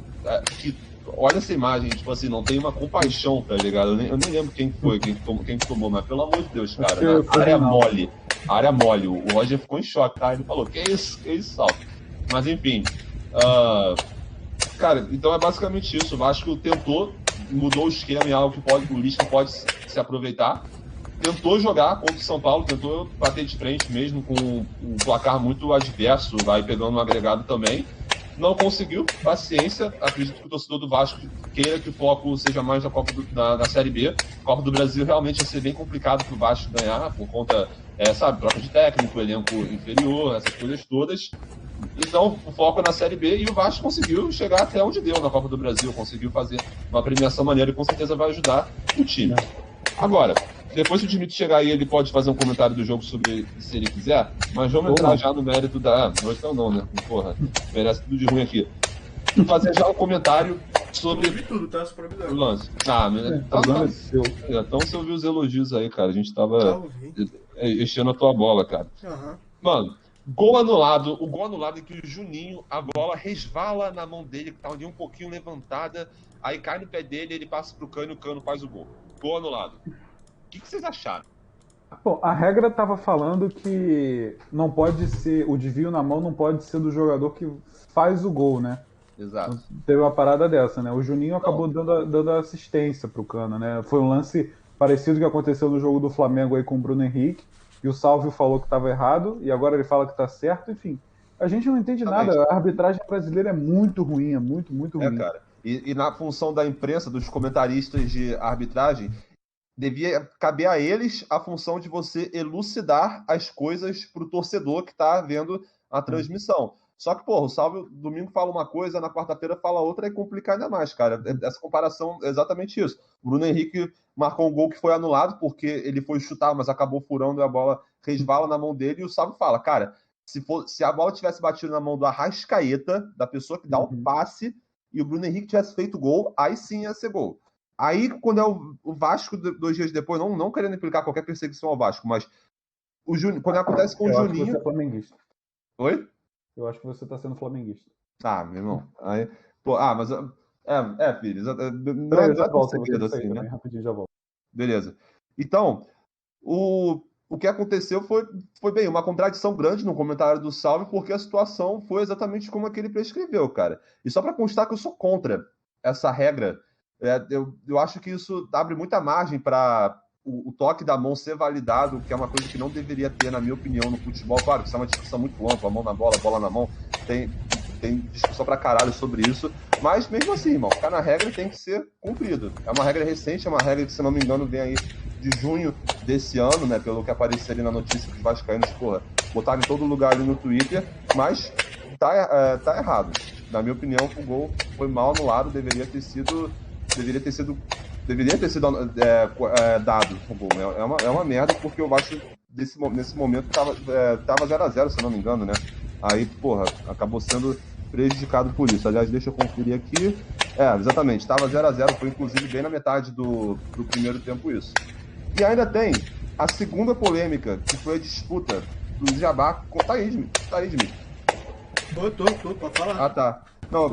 que olha essa imagem, tipo assim, não tem uma compaixão, tá ligado? Eu nem lembro quem foi, quem tomou, mas pelo amor de Deus, cara, né? Área mole. O Roger ficou em choque, tá? Ele falou, que isso, Salto? Mas enfim, cara, então é basicamente isso. O Vasco tentou, mudou o esquema em algo que o Lisca pode se aproveitar. Tentou jogar contra o São Paulo, tentou bater de frente mesmo com um placar muito adverso, vai pegando um agregado também. Não conseguiu, paciência. Acredito que o torcedor do Vasco queira que o foco seja mais na Copa da Série B. A Copa do Brasil realmente ia ser bem complicado para o Vasco ganhar, por conta, troca de técnico, elenco inferior, essas coisas todas. Então, o foco é na Série B e o Vasco conseguiu chegar até onde deu na Copa do Brasil, conseguiu fazer uma premiação maneira e com certeza vai ajudar o time. Agora, depois que o Dimitri chegar aí, ele pode fazer um comentário do jogo sobre se ele quiser, mas vamos entrar já no mérito da... Não, né? Porra, merece tudo de ruim aqui. Fazer já um comentário sobre tudo, tá? O lance. Então você ouviu os elogios aí, cara. A gente tava enchendo a tua bola, cara. Mano, gol anulado. O gol anulado em que o Juninho, a bola resvala na mão dele, que tava ali um pouquinho levantada, aí cai no pé dele, ele passa pro Cano e o Cano faz o gol. Gol anulado. O que vocês acharam? Bom, a regra estava falando que não pode ser, o desvio na mão não pode ser do jogador que faz o gol, né? Exato. Então, teve uma parada dessa, né? O Juninho acabou dando assistência pro Cano, né? Foi um lance parecido que aconteceu no jogo do Flamengo aí com o Bruno Henrique, e o Salvio falou que estava errado, e agora ele fala que está certo, enfim. A gente não entende nada, a arbitragem brasileira é muito ruim, é muito ruim. Cara. E na função da imprensa, dos comentaristas de arbitragem, devia caber a eles a função de você elucidar as coisas pro torcedor que tá vendo a transmissão. Só que, o Salvio domingo fala uma coisa, na quarta-feira fala outra, e complica ainda mais, cara. Essa comparação é exatamente isso. O Bruno Henrique marcou um gol que foi anulado porque ele foi chutar, mas acabou furando e a bola resvala na mão dele, e o Salvio fala, cara, se a bola tivesse batido na mão do Arrascaeta, da pessoa que dá o passe, e o Bruno Henrique tivesse feito gol, aí sim ia ser gol. Aí, quando é o Vasco, 2 dias depois, não querendo implicar qualquer perseguição ao Vasco, mas quando acontece com o Juninho... Eu acho que você é flamenguista. Oi? Eu acho que você tá sendo flamenguista. Meu irmão. Aí, mas... filho, não é tão segredo assim, né? Rapidinho, já volto. Beleza. Então, o que aconteceu foi bem, uma contradição grande no comentário do Salve, porque a situação foi exatamente como ele prescreveu, cara. E só para constar que eu sou contra essa regra, eu acho que isso abre muita margem para o toque da mão ser validado, que é uma coisa que não deveria ter, na minha opinião, no futebol. Claro que isso é uma discussão muito ampla, mão na bola, bola na mão, tem discussão pra caralho sobre isso, mas mesmo assim, irmão, ficar na regra tem que ser cumprido. É uma regra recente, é uma regra que, se não me engano, vem aí de junho desse ano, né, pelo que apareceu ali na notícia dos vascaínos, botaram em todo lugar ali no Twitter, mas tá errado. Na minha opinião, o gol foi mal anulado, deveria ter sido dado o gol. É uma merda, porque o Vasco nesse momento tava 0-0, se eu não me engano, né? Aí, acabou sendo prejudicado por isso. Aliás, deixa eu conferir aqui. Exatamente, estava 0-0, foi inclusive bem na metade do primeiro tempo isso. E ainda tem a segunda polêmica, que foi a disputa do Jabá com o Taísme. Tô, pode falar. Tá. Não,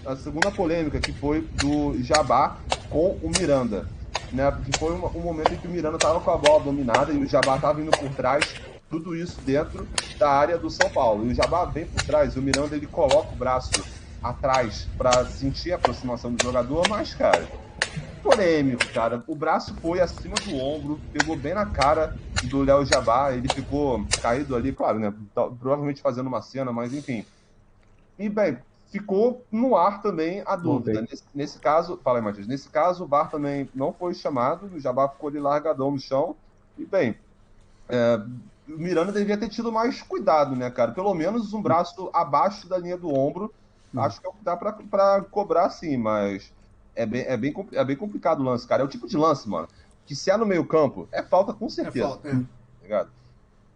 a segunda polêmica, que foi do Jabá com o Miranda, né? Que foi um momento em que o Miranda estava com a bola dominada e o Jabá estava indo por trás, tudo isso dentro da área do São Paulo. E o Jabá vem por trás, e o Miranda ele coloca o braço atrás para sentir a aproximação do jogador, mas, cara, polêmico, cara. O braço foi acima do ombro, pegou bem na cara do Léo Jabá, ele ficou caído ali, claro, né? Provavelmente fazendo uma cena, mas enfim. E, bem, ficou no ar também a dúvida. Nesse caso, fala aí, Matheus, nesse caso o VAR também não foi chamado, o Jabá ficou ali largadão no chão, e bem, o Miranda devia ter tido mais cuidado, né, cara? Pelo menos um braço abaixo da linha do ombro. Acho que é o que dá pra cobrar, sim, mas é bem complicado o lance, cara. É o tipo de lance, mano, que se é no meio-campo, é falta com É certeza. falta, Tá ligado?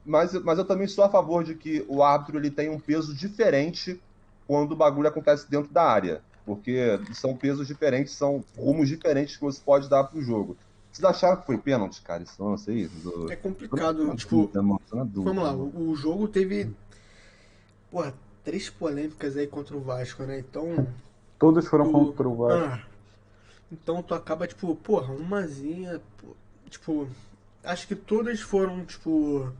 Mas eu também sou a favor de que o árbitro ele tem um peso diferente quando o bagulho acontece dentro da área. Porque são pesos diferentes, são rumos diferentes que você pode dar pro jogo. Vocês acharam que foi pênalti, cara, esse lance aí? É Tô complicado, na tipo, dúvida, mano, tô na dúvida, vamos lá, mano. o jogo teve, porra, 3 polêmicas aí contra o Vasco, né? Então, Todos foram tu, contra o Vasco. então tu acaba, tipo, porra, umazinha, tipo, acho que todas foram, tipo,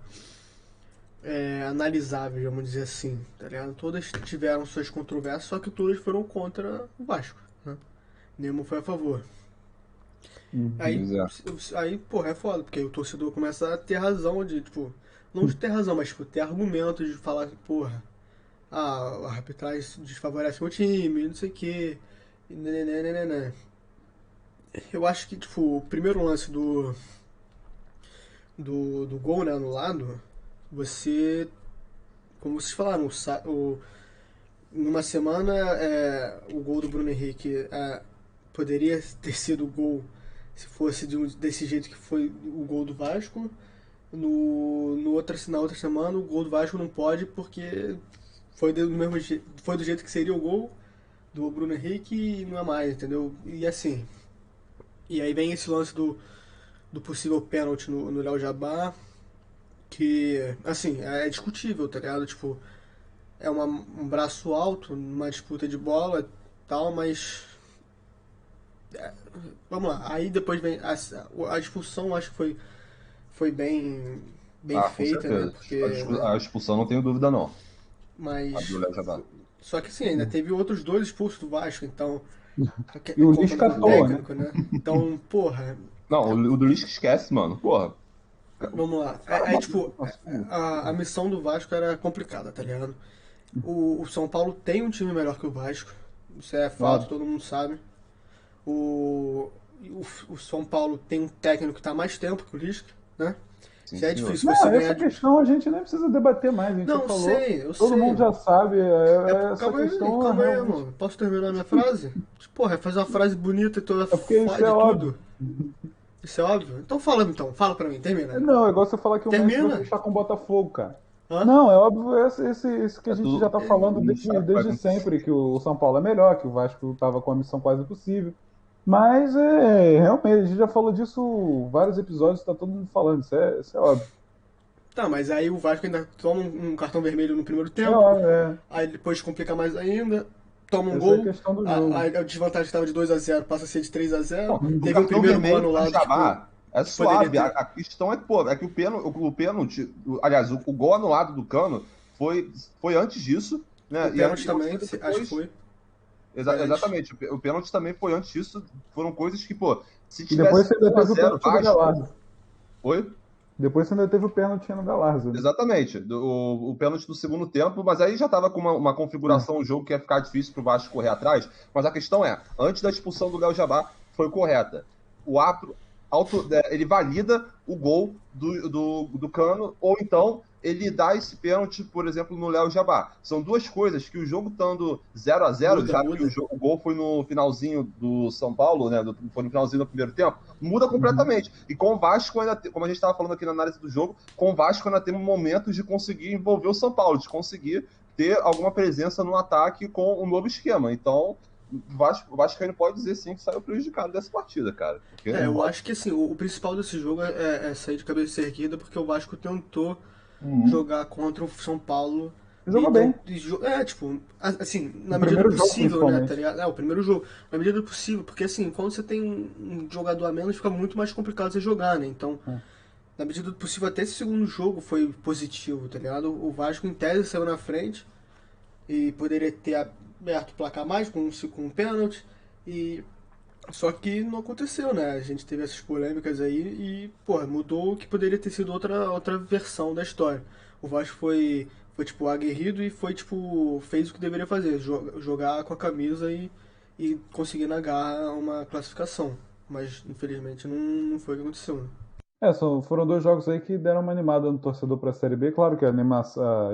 analisáveis, vamos dizer assim, tá ligado? Todas tiveram suas controvérsias, só que todas foram contra o Vasco, né? Nenhuma foi a favor. Aí, Pois é. porra, é foda, porque o torcedor começa a ter razão de, tipo, não de ter razão, mas, tipo, ter argumentos de falar que, porra, a arbitragem desfavorece o time, não sei o quê, e nananana. Eu acho que, tipo, o primeiro lance do gol, né, anulado, você, como vocês falaram, numa semana o gol do Bruno Henrique poderia ter sido o gol se fosse desse jeito que foi o gol do Vasco. Na outra semana o gol do Vasco não pode porque foi do jeito que seria o gol do Bruno Henrique e não é mais, entendeu? E assim, e aí vem esse lance do possível pênalti no Léo Jabá, que, assim, é discutível, tá ligado? Tipo, é um braço alto numa disputa de bola e tal, mas vamos lá. Aí depois vem a expulsão, acho que foi bem Ah, com feita, né? certeza. Porque, A expulsão não tenho dúvida, não. A do mas Léo Jabá. só que assim, ainda teve outros dois expulsos do Vasco, então E o conta Lisca à como toa, né? técnico, né? Então, porra, Não, o do Lisca esquece, mano. Porra. vamos lá. Cara, Aí, tipo, passou. a missão do Vasco era complicada, tá ligado? O São Paulo tem um time melhor que o Vasco. Isso é fato, Óbvio. todo mundo sabe. O, o São Paulo tem um técnico que está há mais tempo que o Lisca, né? Sim, Se é senhor. difícil você Não, ganhar essa de... questão a gente nem precisa debater mais, a gente já Não, falou. sei, eu Todo mundo sei. já sabe. Essa questão é Calma aí, realmente. mano. Posso terminar a minha frase? Porra, é fazer uma frase bonita e toda É porque isso fode é óbvio. tudo. Isso é óbvio? Então, fala pra mim, termina. Não, é igual você falar que o Messi vai Termina. fechar com o Botafogo, cara. Hã? Não, é óbvio esse que a É gente já tudo. tá falando Não sabe o que vai desde acontecer. sempre, que o São Paulo é melhor, que o Vasco tava com a missão quase impossível. Mas realmente, a gente já falou disso vários episódios, tá todo mundo falando, isso é óbvio. Tá, mas aí o Vasco ainda toma um cartão vermelho no primeiro É tempo, óbvio, aí depois complica mais ainda, toma um essa é a gol, questão do a jogo. desvantagem estava de 2-0 passa a ser de 3-0, Não, o teve um cartão primeiro gol vermelho do anulado, tipo, Jabá é que poderia suave. A, ter... a questão é que, pô, é que o pênalti, aliás, o gol anulado do Cano foi antes disso, O né? E pênalti ou também, seja, acho que depois. foi. Foi antes. Exatamente, o pênalti também foi antes disso. Foram coisas que, pô, se E depois tivesse você ainda um a teve o zero pênalti do Vasco, Galarza. foi? Depois você ainda teve o pênalti no Galarza, né? Exatamente. O pênalti do segundo tempo, mas aí já estava com uma configuração, o jogo que ia ficar difícil para o Vasco correr atrás. Mas a questão é, antes da expulsão do Léo Jabá, foi correta. O árbitro ele valida o gol do Cano, ou então ele dá esse pênalti, por exemplo, no Léo Jabá. São duas coisas que o jogo estando 0-0, já que Muda. o gol foi no finalzinho do São Paulo, né? Foi no finalzinho do primeiro tempo, muda completamente. E com o Vasco, ainda como a gente estava falando aqui na análise do jogo, com o Vasco ainda temos momentos de conseguir envolver o São Paulo, de conseguir ter alguma presença no ataque com um novo esquema. Então, o Vascaíno pode dizer sim que saiu prejudicado dessa partida, cara. Porque, Eu acho que assim, o principal desse jogo é sair de cabeça erguida, porque o Vasco tentou jogar contra o São Paulo Jogou bem. tipo, assim, na No medida do primeiro jogo, possível, né, tá principalmente. ligado? O primeiro jogo, na medida do possível, porque assim, quando você tem um jogador a menos, fica muito mais complicado você jogar, né? Então, na medida do possível, até esse segundo jogo foi positivo, tá ligado? O Vasco, em tese, saiu na frente e poderia ter aberto o placar mais com um pênalti, e só que não aconteceu, né? A gente teve essas polêmicas aí e, porra, mudou o que poderia ter sido outra versão da história. O Vasco foi tipo, aguerrido e foi, tipo, fez o que deveria fazer, jogar com a camisa e conseguir na garra uma classificação. Mas, infelizmente, não foi o que aconteceu, né? Foram dois jogos aí que deram uma animada no torcedor para a Série B. Claro que a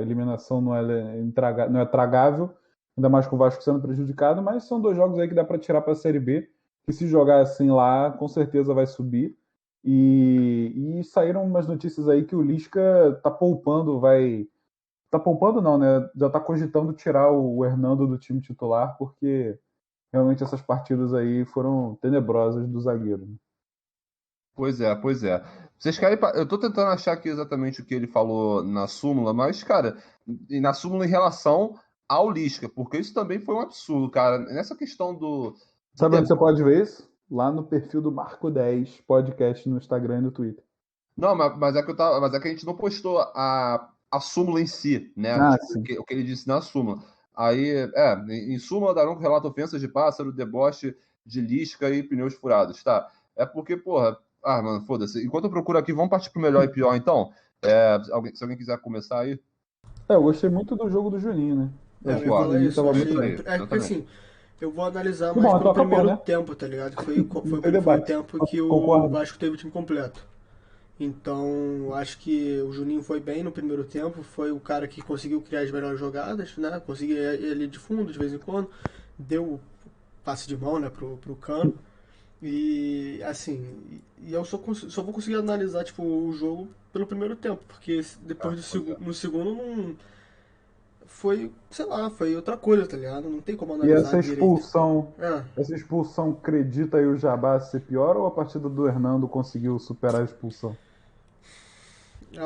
eliminação não é tragável, ainda mais com o Vasco sendo prejudicado, mas são dois jogos aí que dá para tirar para a Série B, que se jogar assim lá, com certeza vai subir. E saíram umas notícias aí que o Lisca tá poupando, Tá poupando não, né? Já tá cogitando tirar o Hernando do time titular, porque realmente essas partidas aí foram tenebrosas do zagueiro. Né? Pois é, pois é. Vocês querem. Eu tô tentando achar aqui exatamente o que ele falou na súmula, mas, cara, na súmula em relação ao Lisca, porque isso também foi um absurdo, cara. Nessa questão do Sabe onde você debate. pode ver isso? Lá no perfil do Marco 10 podcast no Instagram e no Twitter. Não, mas é que mas é que a gente não postou a súmula em si, né? Ah, Tipo, sim. o que ele disse na súmula. Aí, em súmula, Daronco relata ofensas de pássaro, deboche de Lisca e pneus furados, tá? É porque, porra, mano, foda-se. Enquanto eu procuro aqui, vamos partir pro melhor e pior, então? Se alguém quiser começar aí. Eu gostei muito do jogo do Juninho, né? Eu Eu achei ia que o Concordo. falar Juninho isso, eu tava muito achei. Também, bem. É porque exatamente. assim, eu vou analisar Que mais bom, pelo então acabou, primeiro né? tempo, tá ligado? Que Não tem foi o debate. tempo que o Concordo. Vasco teve o time completo. Então, eu acho que o Juninho foi bem no primeiro tempo, foi o cara que conseguiu criar as melhores jogadas, né? Conseguiu ele de fundo de vez em quando, deu o passe de mão, né, pro Cano. E assim, só vou conseguir analisar tipo o jogo pelo primeiro tempo, porque depois Pois é. no segundo não foi, sei lá, foi outra coisa, tá ligado? Não tem como E analisar direito. É, essa expulsão acredita aí o Jabá ser pior ou a partida do Hernando conseguiu superar a expulsão?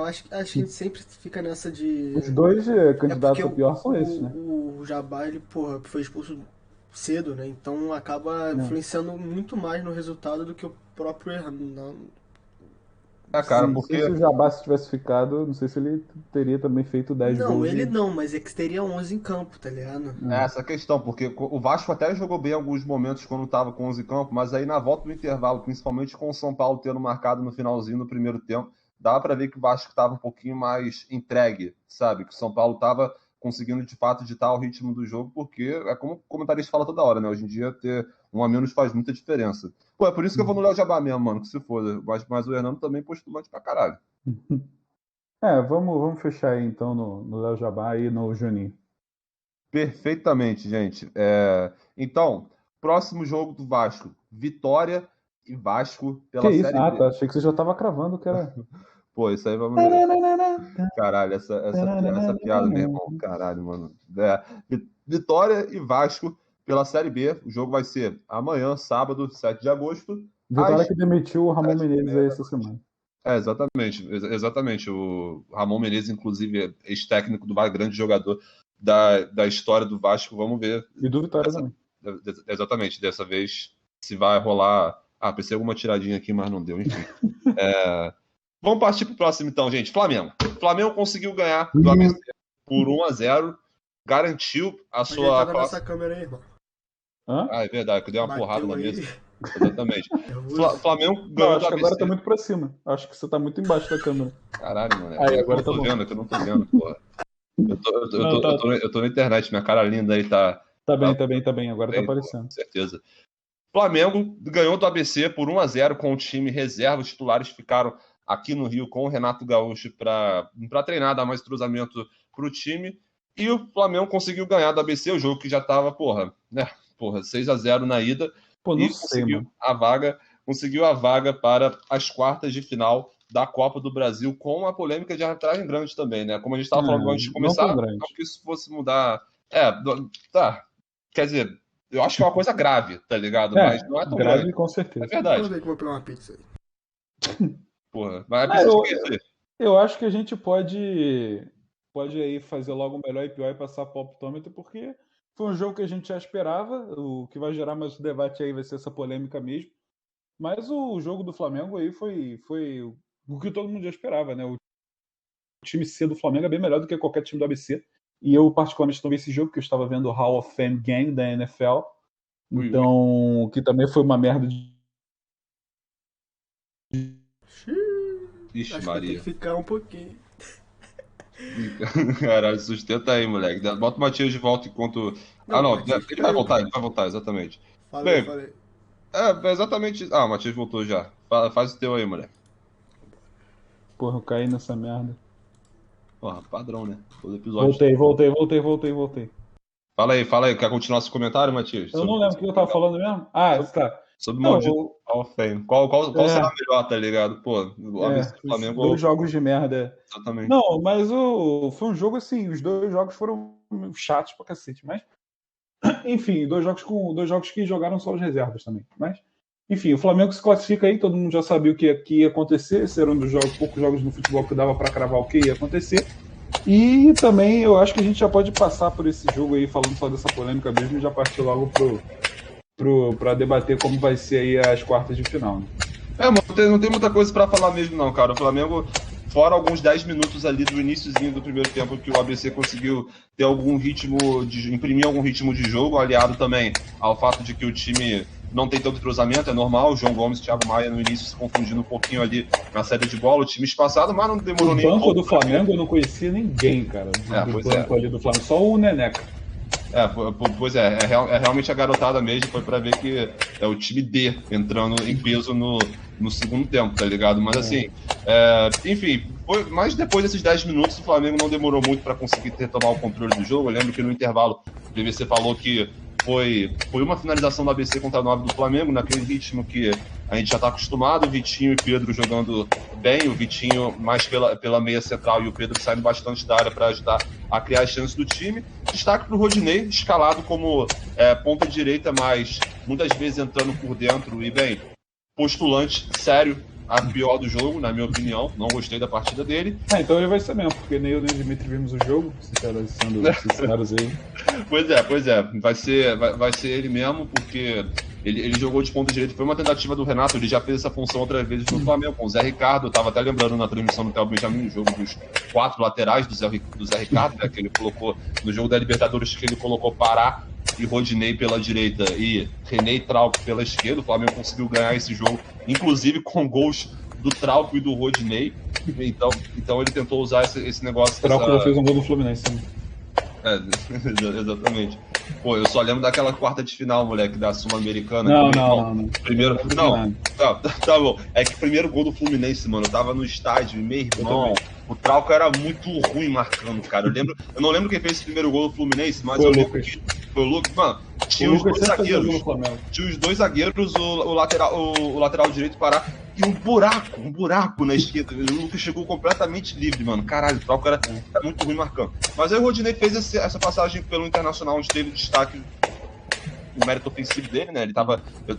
acho que a gente sempre fica nessa Os de. dois É porque candidatos a pior são esses, né? o Jabá, ele, porra, foi expulso cedo, né? Então acaba É. influenciando muito mais no resultado do que o próprio Hernando. Cara, Não sei se porque o Jabá se tivesse ficado, não sei se ele teria também feito 10 Não, gols. ele não, mas é que teria 11 em campo, tá ligado? é essa questão, porque o Vasco até jogou bem em alguns momentos quando estava com 11 em campo, mas aí na volta do intervalo, principalmente com o São Paulo tendo marcado no finalzinho do primeiro tempo, dava para ver que o Vasco estava um pouquinho mais entregue, sabe? Que o São Paulo estava conseguindo de fato ditar o ritmo do jogo, porque é como o comentarista fala toda hora, né? Hoje em dia ter um a menos faz muita diferença. Pô, é por isso que eu vou no Léo Jabá mesmo, mano, que se foda. Mas o Hernando também postulante pra caralho. Vamos fechar aí então no Léo Jabá e no Juninho. Perfeitamente, gente. Então, próximo jogo do Vasco. Vitória e Vasco Que pela isso? Série Ah, B. tá. Achei que você já tava cravando que era. Pô, isso aí vamos ver. Caralho, essa piada, meu irmão. Caralho, mano. Vitória e Vasco pela Série B. O jogo vai ser amanhã, sábado, 7 de agosto, Vitória às que demitiu o Ramon Menezes 7h30 aí da essa noite. semana. Exatamente. Exatamente. O Ramon Menezes, inclusive, é ex-técnico do Vasco, grande jogador da história do Vasco. Vamos ver. E do Vitória também. Exatamente, dessa vez se vai rolar. Pensei alguma tiradinha aqui, mas não deu, enfim. Vamos partir pro próximo então, gente. Flamengo. Flamengo conseguiu ganhar do ABC por 1-0, garantiu a sua Ajeitada nessa câmera aí, irmão. Hã? É verdade, que eu dei uma Bateu porrada na aí. mesa. Exatamente. Nervoso. Flamengo Não, ganhou do acho que agora ABC. tá muito pra cima. Acho que você tá muito embaixo da câmera. Caralho, mano. Aí, Eu agora não tá tô bom. vendo, é que eu não tô vendo, porra. Não, tá, Eu tô na internet, minha cara linda aí tá. tá bem. Agora tá Bem, aparecendo. com certeza. Flamengo ganhou do ABC por 1-0 com o time reserva. Os titulares ficaram aqui no Rio com o Renato Gaúcho para treinar, dar mais cruzamento para o time. E o Flamengo conseguiu ganhar do ABC, o jogo que já estava, 6-0 na ida. Pô, não E sei, mano. conseguiu a vaga para as quartas de final da Copa do Brasil, com uma polêmica de arbitragem grande também, né? Como a gente estava falando antes de Não tão começar, grande. não que isso fosse mudar. Tá. Quer dizer, eu acho que é uma coisa grave, tá ligado? Mas não é tão grave grande. com É certeza. verdade. Vou ver que eu vou pegar uma pizza aí. Porra. Mas é preciso esquecer. Eu acho que a gente pode aí fazer logo o melhor e pior e passar para o optômetro, porque foi um jogo que a gente já esperava. O que vai gerar mais debate aí vai ser essa polêmica mesmo. Mas o jogo do Flamengo aí foi o que todo mundo já esperava, né? O time C do Flamengo é bem melhor do que qualquer time do ABC. E eu, particularmente, não vi esse jogo, porque eu estava vendo o Hall of Fame Game da NFL. Então, que também foi uma merda de. Ixi, Acho que vai ter Maria. que ficar um pouquinho. Caralho, sustenta aí, moleque. Bota o Matias de volta enquanto. Não, Matias, ele vai voltar, exatamente. Falei. Bem, exatamente. O Matias voltou já. Faz o teu aí, moleque. Porra, eu caí nessa merda. Porra, padrão, né? Todo episódio. Voltei. Fala aí. Quer continuar esse comentário, Matias? Eu não lembro o que eu tava falando mesmo. Ah, tá. Sobre o Não, maldito Hall of Fame. Qual será melhor, tá ligado? Pô, o ABC os Flamengo. dois jogos de merda. Exatamente. Não, mas foi um jogo assim, os dois jogos foram chatos pra cacete, mas enfim, dois jogos que jogaram só os reservas também. Mas, enfim, o Flamengo se classifica aí, todo mundo já sabia o que ia acontecer. Esse era um dos poucos jogos no futebol que dava pra cravar o que ia acontecer. E também eu acho que a gente já pode passar por esse jogo aí, falando só dessa polêmica mesmo, e já partir logo pra debater como vai ser aí as quartas de final. Né? Mano, não tem muita coisa pra falar mesmo não, cara. O Flamengo, fora alguns 10 minutos ali do iniciozinho do primeiro tempo que o ABC conseguiu ter algum ritmo, imprimir algum ritmo de jogo, aliado também ao fato de que o time não tem tanto cruzamento, é normal. O João Gomes e o Thiago Maia no início se confundindo um pouquinho ali na saída de bola, o time espaçado, mas não demorou nem... No banco do Flamengo eu não conhecia ninguém, cara. Do banco ali do Flamengo, só o Neneca. Pois é realmente a garotada mesmo, foi pra ver que é o time D entrando em peso no segundo tempo, tá ligado? Mas assim, enfim, mas depois desses 10 minutos o Flamengo não demorou muito pra conseguir retomar o controle do jogo. Eu lembro que no intervalo o PVC falou que foi uma finalização do ABC contra a 9 do Flamengo, naquele ritmo que a gente já está acostumado, o Vitinho e Pedro jogando bem, o Vitinho mais pela meia central e o Pedro saindo bastante da área para ajudar a criar as chances do time. Destaque para o Rodinei, escalado como ponta direita, mas muitas vezes entrando por dentro e, bem, postulante sério a pior do jogo, na minha opinião. Não gostei da partida dele. Então ele vai ser mesmo, porque nem eu nem o Dimitri vimos o jogo, sendo sinceros aí. Pois é. Vai ser ele mesmo, porque ele jogou de ponta direita. Foi uma tentativa do Renato, ele já fez essa função outras vezes no Flamengo, com o Zé Ricardo. Eu tava até lembrando na transmissão do Theo Benjamin, no jogo dos 4 laterais do Zé Ricardo, né, que ele colocou no jogo da Libertadores, que ele colocou Pará e Rodinei pela direita e René e Trauco pela esquerda. O Flamengo conseguiu ganhar esse jogo, inclusive com gols do Trauco e do Rodinei. Então ele tentou usar esse negócio. O Trauco já fez um gol do Fluminense também. Exatamente. Pô, eu só lembro daquela quarta de final, moleque, da Sul-Americana. Não. Primeiro. Não, tá bom. É que o primeiro gol do Fluminense, mano, eu tava no estádio e, meu irmão, o Trauco era muito ruim marcando, cara. Eu não lembro quem fez esse primeiro gol do Fluminense, mas eu lembro que foi o Lucas. Mano, tinha os dois zagueiros. Tinha os dois zagueiros, o lateral direito parar. E um buraco na esquerda. O Lucas chegou completamente livre, mano. Caralho, o Trauco era muito ruim marcando. Mas aí o Rodinei fez essa passagem pelo Internacional, onde teve destaque o mérito ofensivo dele, né?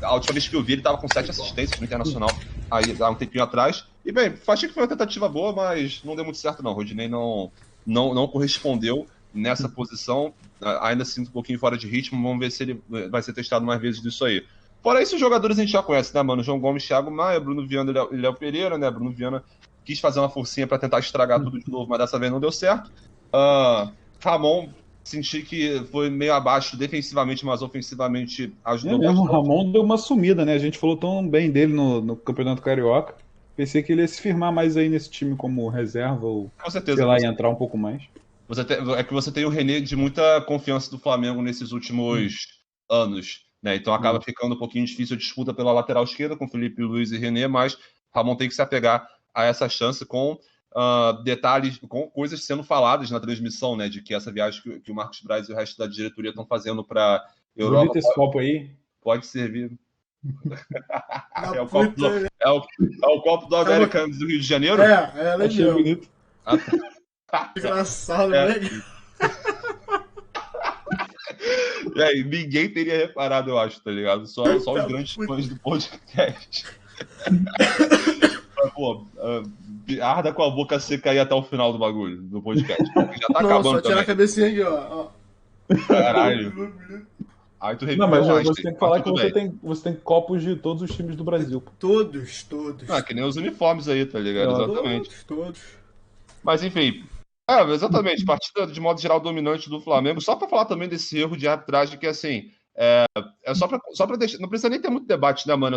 A última vez que eu vi, ele tava com 7 assistências no Internacional, aí há um tempinho atrás. E, bem, achei que foi uma tentativa boa, mas não deu muito certo, não. O Rodinei não correspondeu nessa posição. Ainda sinto um pouquinho fora de ritmo. Vamos ver se ele vai ser testado mais vezes disso aí. Fora isso, os jogadores a gente já conhece, né, mano? João Gomes, Thiago Maia, Bruno Viana e Léo Pereira, né? Bruno Viana quis fazer uma forcinha pra tentar estragar tudo de novo, mas dessa vez não deu certo. Ramon, senti que foi meio abaixo defensivamente, mas ofensivamente ajudou mesmo, bastante. O Ramon deu uma sumida, né? A gente falou tão bem dele no Campeonato Carioca. Pensei que ele ia se firmar mais aí nesse time como reserva ou, com certeza, sei lá, ia entrar um pouco mais. É que você tem o René de muita confiança do Flamengo nesses últimos anos, né? Então acaba ficando um pouquinho difícil a disputa pela lateral esquerda com Felipe Luiz e René, mas Ramon tem que se apegar a essa chance com detalhes, com coisas sendo faladas na transmissão, né? De que essa viagem que o Marcos Braz e o resto da diretoria estão fazendo para Europa. Bonito esse copo aí. Pode servir. É o copo do Americanos do Rio de Janeiro? É legal. Bonito. Engraçado, né? Ninguém teria reparado, eu acho, tá ligado? Só os grandes fãs do podcast. Pô, arda com a boca seca aí até o final do bagulho, do podcast. Já tá acabando só tirar também. a cabecinha aqui, ó. Caralho. Aí tu não, mas você tem que falar que você tem copos de todos os times do Brasil. Todos. Que nem os uniformes aí, tá ligado? Exatamente. Todos. Mas enfim. Exatamente. Partida de modo geral dominante do Flamengo. Só pra falar também desse erro de arbitragem que, assim, só pra deixar. Não precisa nem ter muito debate, né, mano?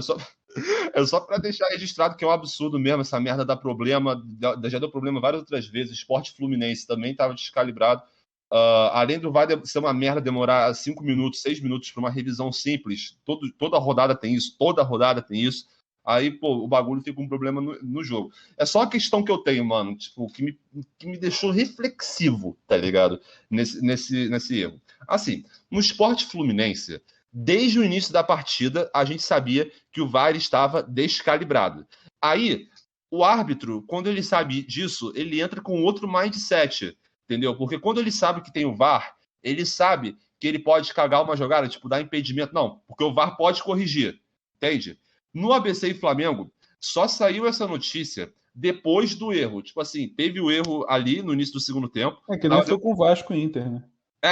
É só pra deixar registrado que é um absurdo mesmo. Essa merda dá problema. Já deu problema várias outras vezes. O Sport Fluminense também tava descalibrado. Além do vai ser uma merda demorar 5 minutos, 6 minutos para uma revisão simples, toda rodada tem isso, aí, pô, o bagulho fica um problema no jogo. É só a questão que eu tenho, mano, tipo, que me deixou reflexivo, tá ligado? Nesse erro. Assim, no Sport Fluminense, desde o início da partida, a gente sabia que o VAR estava descalibrado. Aí, o árbitro, quando ele sabe disso, ele entra com outro mindset, entendeu? Porque quando ele sabe que tem o VAR, ele sabe que ele pode cagar uma jogada, tipo, dar impedimento. Não, porque o VAR pode corrigir, entende? No ABC e Flamengo, só saiu essa notícia depois do erro. Tipo assim, teve o erro ali no início do segundo tempo. É que nem foi com o Vasco e Inter, né?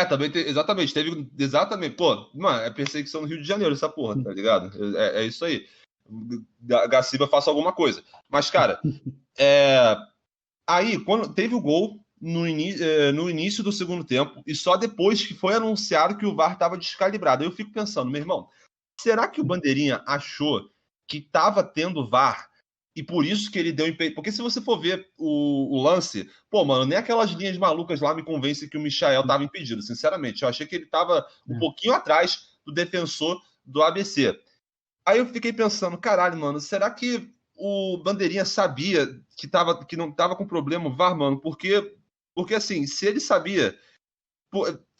Também exatamente, teve exatamente. Pô, mano, é perseguição no Rio de Janeiro essa porra, tá ligado? É isso aí. Gaciba faça alguma coisa. Mas, cara, aí, quando teve o gol no início do segundo tempo, e só depois que foi anunciado que o VAR estava descalibrado. Eu fico pensando, meu irmão, será que o Bandeirinha achou que estava tendo VAR e por isso que ele deu impedimento? Porque se você for ver o lance, pô, mano, nem aquelas linhas malucas lá me convencem que o Michael estava impedido, sinceramente. Eu achei que ele estava um pouquinho atrás do defensor do ABC. Aí eu fiquei pensando, caralho, mano, será que o Bandeirinha sabia que não tava com problema o VAR, mano? Porque assim, se ele sabia,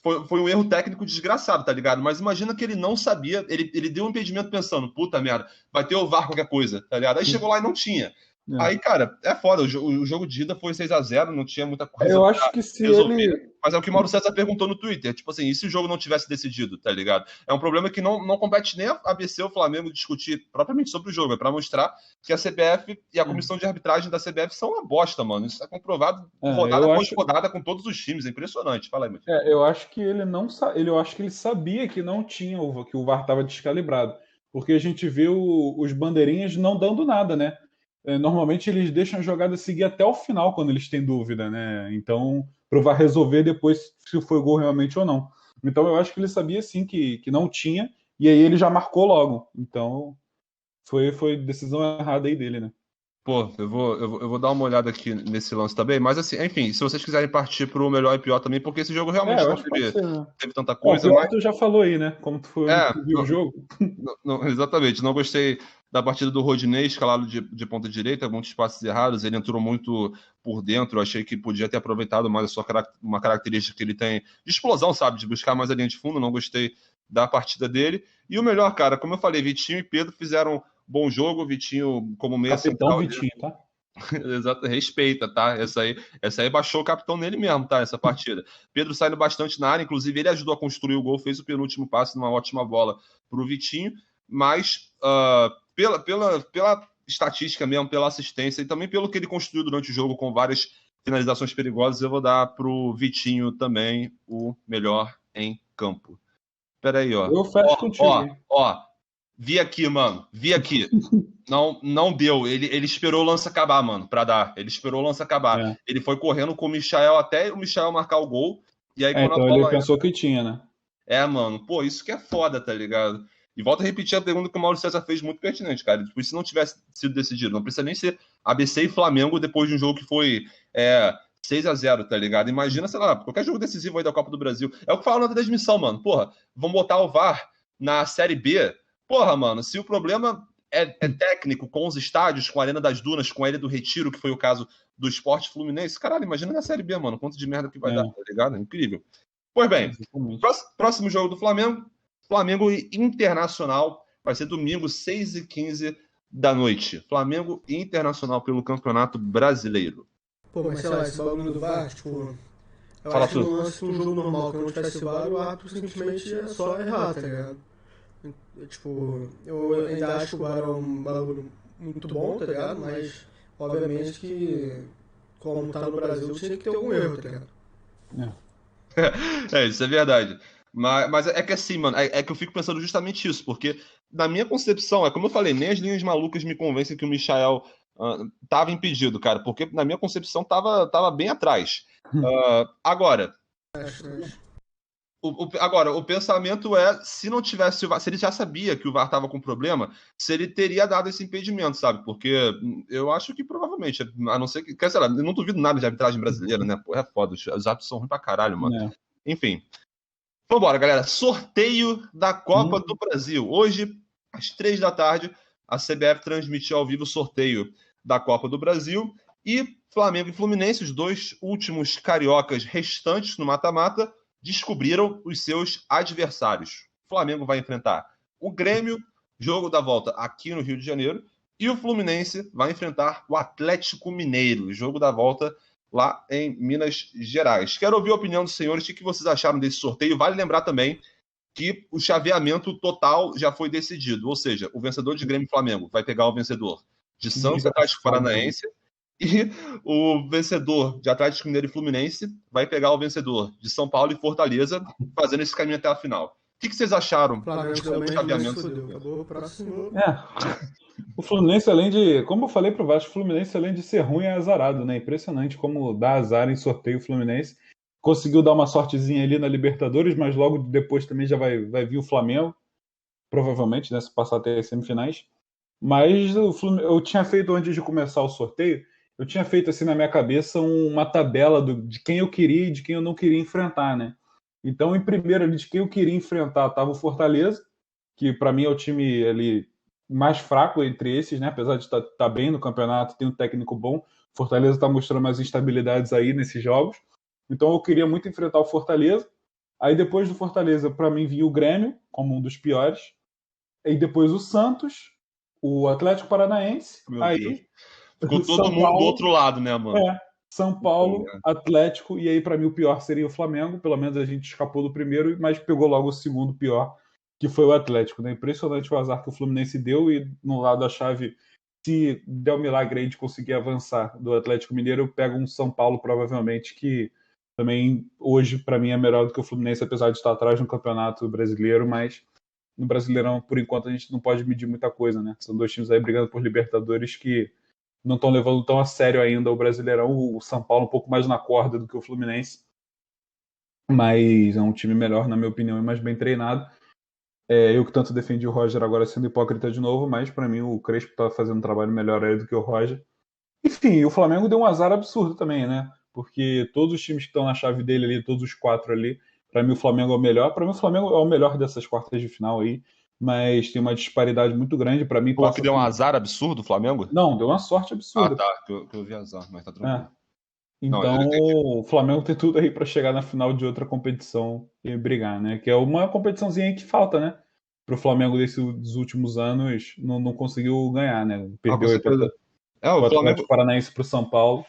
foi um erro técnico desgraçado, tá ligado? Mas imagina que ele não sabia, ele deu um impedimento pensando, puta merda, vai ter o VAR qualquer coisa, tá ligado? Aí chegou lá e não tinha. Aí, cara, é foda, o jogo de ida foi 6-0, não tinha muita coisa eu acho que se resolver. ele... Mas é o que o Mauro César perguntou no Twitter, tipo assim, e se o jogo não tivesse decidido, tá ligado? É um problema que não compete nem a ABC ou o Flamengo discutir propriamente sobre o jogo, é pra mostrar que a CBF e a comissão de arbitragem da CBF são uma bosta, mano. Isso é comprovado rodada após rodada com todos os times, é impressionante. Fala aí, meu filho. Eu acho que ele não eu acho que ele sabia que não tinha, que o VAR estava descalibrado, porque a gente vê os bandeirinhas não dando nada, né? Normalmente eles deixam a jogada seguir até o final quando eles têm dúvida, né? Então, para o VAR resolver depois se foi gol realmente ou não. Então eu acho que ele sabia sim que não tinha, e aí ele já marcou logo. Então foi decisão errada aí dele, né? Pô, eu vou dar uma olhada aqui nesse lance também, mas assim, enfim, se vocês quiserem partir pro melhor e pior também, porque esse jogo realmente não teve tanta coisa. Mas tu já falou aí, né? Como tu viu o jogo. Exatamente, não gostei da partida do Rodinei, escalado de ponta direita, muitos passes errados, ele entrou muito por dentro, eu achei que podia ter aproveitado mais uma característica que ele tem de explosão, sabe, de buscar mais a linha de fundo, não gostei da partida dele. E o melhor, cara, como eu falei, Vitinho e Pedro fizeram bom jogo, Vitinho como meia central. Vitinho, tá? Exato, respeita, tá? Essa aí baixou o capitão nele mesmo, tá? Essa partida. Pedro saindo bastante na área, inclusive ele ajudou a construir o gol, fez o penúltimo passe numa ótima bola pro Vitinho, mas pela estatística mesmo, pela assistência e também pelo que ele construiu durante o jogo com várias finalizações perigosas, eu vou dar pro Vitinho também o melhor em campo. Peraí, ó. Eu fecho contigo. Vi aqui, mano. Vi aqui. Não deu. Ele esperou o lance acabar, mano, pra dar. Ele esperou o lance acabar. Ele foi correndo com o Michael até o Michael marcar o gol. E aí, quando então a bola ele pensou que tinha, né? Mano. Pô, isso que é foda, tá ligado? E volto a repetir a pergunta que o Mauro César fez, muito pertinente, cara. Tipo, se não tivesse sido decidido, não precisa nem ser ABC e Flamengo depois de um jogo que foi 6-0, tá ligado? Imagina, sei lá, qualquer jogo decisivo aí da Copa do Brasil. É o que fala na transmissão, mano. Porra, vamos botar o VAR na Série B. Porra, mano, se o problema é técnico com os estádios, com a Arena das Dunas, com a Ilha do Retiro, que foi o caso do Sport Fluminense, caralho, imagina na Série B, mano, quanto de merda que vai dar, tá ligado? É incrível. Pois bem, próximo jogo do Flamengo e Internacional, vai ser domingo, 6h15 da noite. Flamengo e Internacional pelo Campeonato Brasileiro. Pô, mas sei lá, esse bagulho do VAR, tipo... Eu acho que no lance de um jogo normal que não tivesse VAR, o árbitro simplesmente é só errar, tá ligado? Tipo, eu ainda acho que o VAR é um bagulho muito bom, tá ligado? Mas, obviamente que, como tá no Brasil, tinha que ter algum erro, tá ligado? Isso é verdade. Mas é que assim, mano, é que eu fico pensando justamente isso, porque na minha concepção, como eu falei, nem as linhas malucas me convencem que o Michael tava impedido, cara, porque na minha concepção tava bem atrás. Agora, o pensamento é, se não tivesse o VAR, se ele já sabia que o VAR estava com problema, se ele teria dado esse impedimento, sabe? Porque eu acho que provavelmente, a não ser que, sei lá, eu não duvido nada de arbitragem brasileira, né? Pô, é foda, os árbitros são ruins pra caralho, mano. Enfim. Vambora, galera. Sorteio da Copa do Brasil. Hoje, às 3 da tarde, a CBF transmitiu ao vivo o sorteio da Copa do Brasil e Flamengo e Fluminense, os dois últimos cariocas restantes no mata-mata, descobriram os seus adversários. O Flamengo vai enfrentar o Grêmio, jogo da volta aqui no Rio de Janeiro, e o Fluminense vai enfrentar o Atlético Mineiro, jogo da volta lá em Minas Gerais. Quero ouvir a opinião dos senhores, o que vocês acharam desse sorteio. Vale lembrar também que o chaveamento total já foi decidido, ou seja, o vencedor de Grêmio e Flamengo vai pegar o vencedor de Santos e Atlético Paranaense, e o vencedor de Atlético Mineiro e Fluminense vai pegar o vencedor de São Paulo e Fortaleza, fazendo esse caminho até a final. O que vocês acharam do chaveamento? O Fluminense, além de, como eu falei pro Vasco, o Fluminense, além de ser ruim, é azarado, né? Impressionante como dá azar em sorteio o Fluminense. Conseguiu dar uma sortezinha ali na Libertadores, mas logo depois também já vai vir o Flamengo, provavelmente, né? Se passar até as semifinais. Mas eu tinha feito, antes de começar o sorteio, eu tinha feito assim na minha cabeça uma tabela de quem eu queria e de quem eu não queria enfrentar, né? Então, em primeiro ali, de quem eu queria enfrentar, estava o Fortaleza, que para mim é o time ali mais fraco entre esses, né? Apesar de estar bem no campeonato, tem um técnico bom. Fortaleza está mostrando umas instabilidades aí nesses jogos. Então eu queria muito enfrentar o Fortaleza. Aí depois do Fortaleza, para mim, vinha o Grêmio, como um dos piores. E depois o Santos, o Atlético Paranaense. Aí ficou todo mundo do outro lado, né, mano? São Paulo, Atlético, e aí para mim o pior seria o Flamengo. Pelo menos a gente escapou do primeiro, mas pegou logo o segundo pior, que foi o Atlético, né? Impressionante o azar que o Fluminense deu, e no lado da chave, se der o milagre aí de conseguir avançar do Atlético Mineiro, eu pego um São Paulo, provavelmente, que também hoje, para mim, é melhor do que o Fluminense, apesar de estar atrás no Campeonato Brasileiro, mas no Brasileirão, por enquanto, a gente não pode medir muita coisa, né? São dois times aí brigando por Libertadores que não estão levando tão a sério ainda o Brasileirão. O São Paulo um pouco mais na corda do que o Fluminense, mas é um time melhor, na minha opinião, e mais bem treinado. Eu que tanto defendi o Roger, agora sendo hipócrita de novo, mas para mim o Crespo tá fazendo um trabalho melhor aí do que o Roger. Enfim, o Flamengo deu um azar absurdo também, né? Porque todos os times que estão na chave dele ali, todos os 4 ali, para mim o Flamengo é o melhor. Para mim o Flamengo é o melhor dessas quartas de final aí, mas tem uma disparidade muito grande. Para mim, que deu um azar absurdo o Flamengo? Não, deu uma sorte absurda. Tá, que eu vi azar, mas tá tranquilo. Então, o Flamengo tem tudo aí para chegar na final de outra competição e brigar, né? Que é uma competiçãozinha aí que falta, né? Para o Flamengo desses últimos anos não conseguiu ganhar, né? Perdeu aí para o Atlético Paranaense para o São Paulo.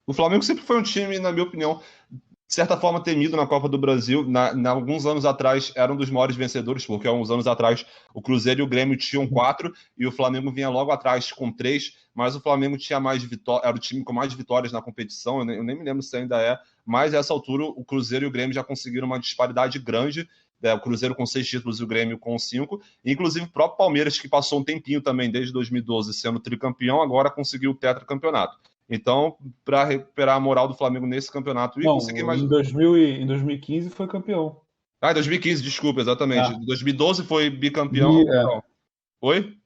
O Flamengo sempre foi um time, na minha opinião, de certa forma temido na Copa do Brasil. Alguns anos atrás era um dos maiores vencedores, porque há uns anos atrás o Cruzeiro e o Grêmio tinham 4 e o Flamengo vinha logo atrás com 3, mas o Flamengo tinha mais vitórias, era o time com mais vitórias na competição. Eu nem me lembro se ainda é, mas a essa altura o Cruzeiro e o Grêmio já conseguiram uma disparidade grande. O Cruzeiro com 6 títulos e o Grêmio com 5. Inclusive o próprio Palmeiras, que passou um tempinho também desde 2012 sendo tricampeão, agora conseguiu o tetracampeonato. Então, para recuperar a moral do Flamengo nesse campeonato e conseguir mais. Em 2015 foi campeão. Em 2015, desculpa, exatamente. Em 2012 foi bicampeão. Oi?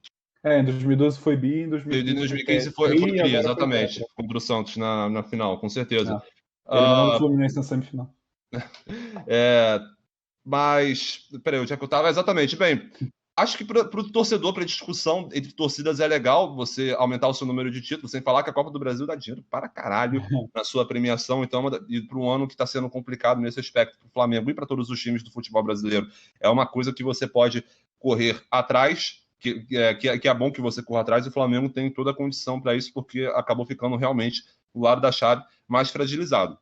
Em 2012 foi bi, em 2015 foi bi, exatamente. Contra o Santos na final, com certeza. Eliminando o Fluminense na semifinal. Mas, peraí, onde é que eu tava? Exatamente, bem. Acho que para o torcedor, para a discussão entre torcidas, é legal você aumentar o seu número de títulos, sem falar que a Copa do Brasil dá dinheiro para caralho na sua premiação. Então, e para um ano que está sendo complicado nesse aspecto para o Flamengo e para todos os times do futebol brasileiro, é uma coisa que você pode correr atrás, que é bom que você corra atrás, e o Flamengo tem toda a condição para isso, porque acabou ficando realmente o lado da chave mais fragilizado.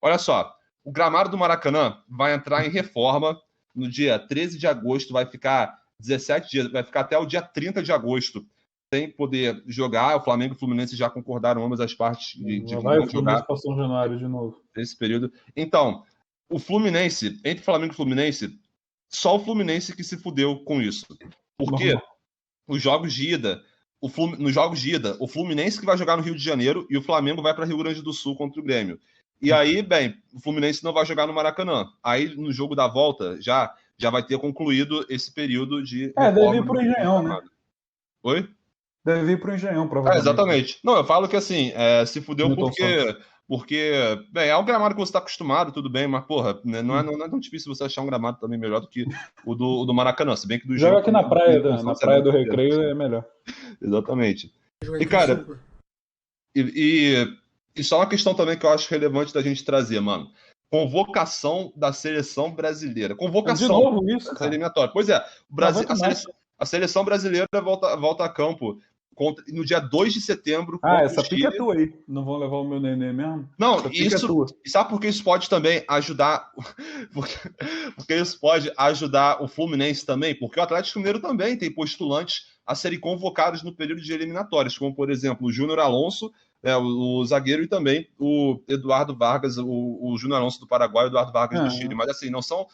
Olha só, o gramado do Maracanã vai entrar em reforma no dia 13 de agosto, vai ficar 17 dias, vai ficar até o dia 30 de agosto sem poder jogar. O Flamengo e o Fluminense já concordaram ambas as partes de que vão jogar para São Januário de novo nesse período. Então, o Fluminense, entre Flamengo e Fluminense, só o Fluminense que se fudeu com isso. Porque nos jogos de ida, o Fluminense que vai jogar no Rio de Janeiro e o Flamengo vai para Rio Grande do Sul contra o Grêmio. E aí, bem, o Fluminense não vai jogar no Maracanã. Aí, no jogo da volta, já vai ter concluído esse período de... deve ir pro Engenhão, né? Oi? Deve ir pro Engenhão, provavelmente. Exatamente. Não, eu falo que assim, se fudeu porque, bem, é um gramado que você está acostumado, tudo bem, mas, porra, né, não é tão difícil você achar um gramado também melhor do que o do Maracanã, se bem que do Joga Gil aqui na praia, na praia do Recreio é melhor. Exatamente. Jogar E, aqui cara, no Super. e só uma questão também que eu acho relevante da gente trazer, mano. Convocação da seleção brasileira. De Convocação novo isso, dessa cara. eliminatória. Pois é, o Não Brasil, aguento mais. a seleção brasileira volta a campo no dia 2 de setembro Ah, contra o essa pica é Chile. tua aí. Não vão levar o meu neném mesmo? Não, Essa pica é isso. tua. E sabe por que isso pode também ajudar? Porque isso pode ajudar o Fluminense também, porque o Atlético Mineiro também tem postulantes a serem convocados no período de eliminatórias, como, por exemplo, o Júnior Alonso, né, o zagueiro, e também o Eduardo Vargas, o Júnior Alonso do Paraguai e o Eduardo Vargas do Chile. Mas, assim, não são.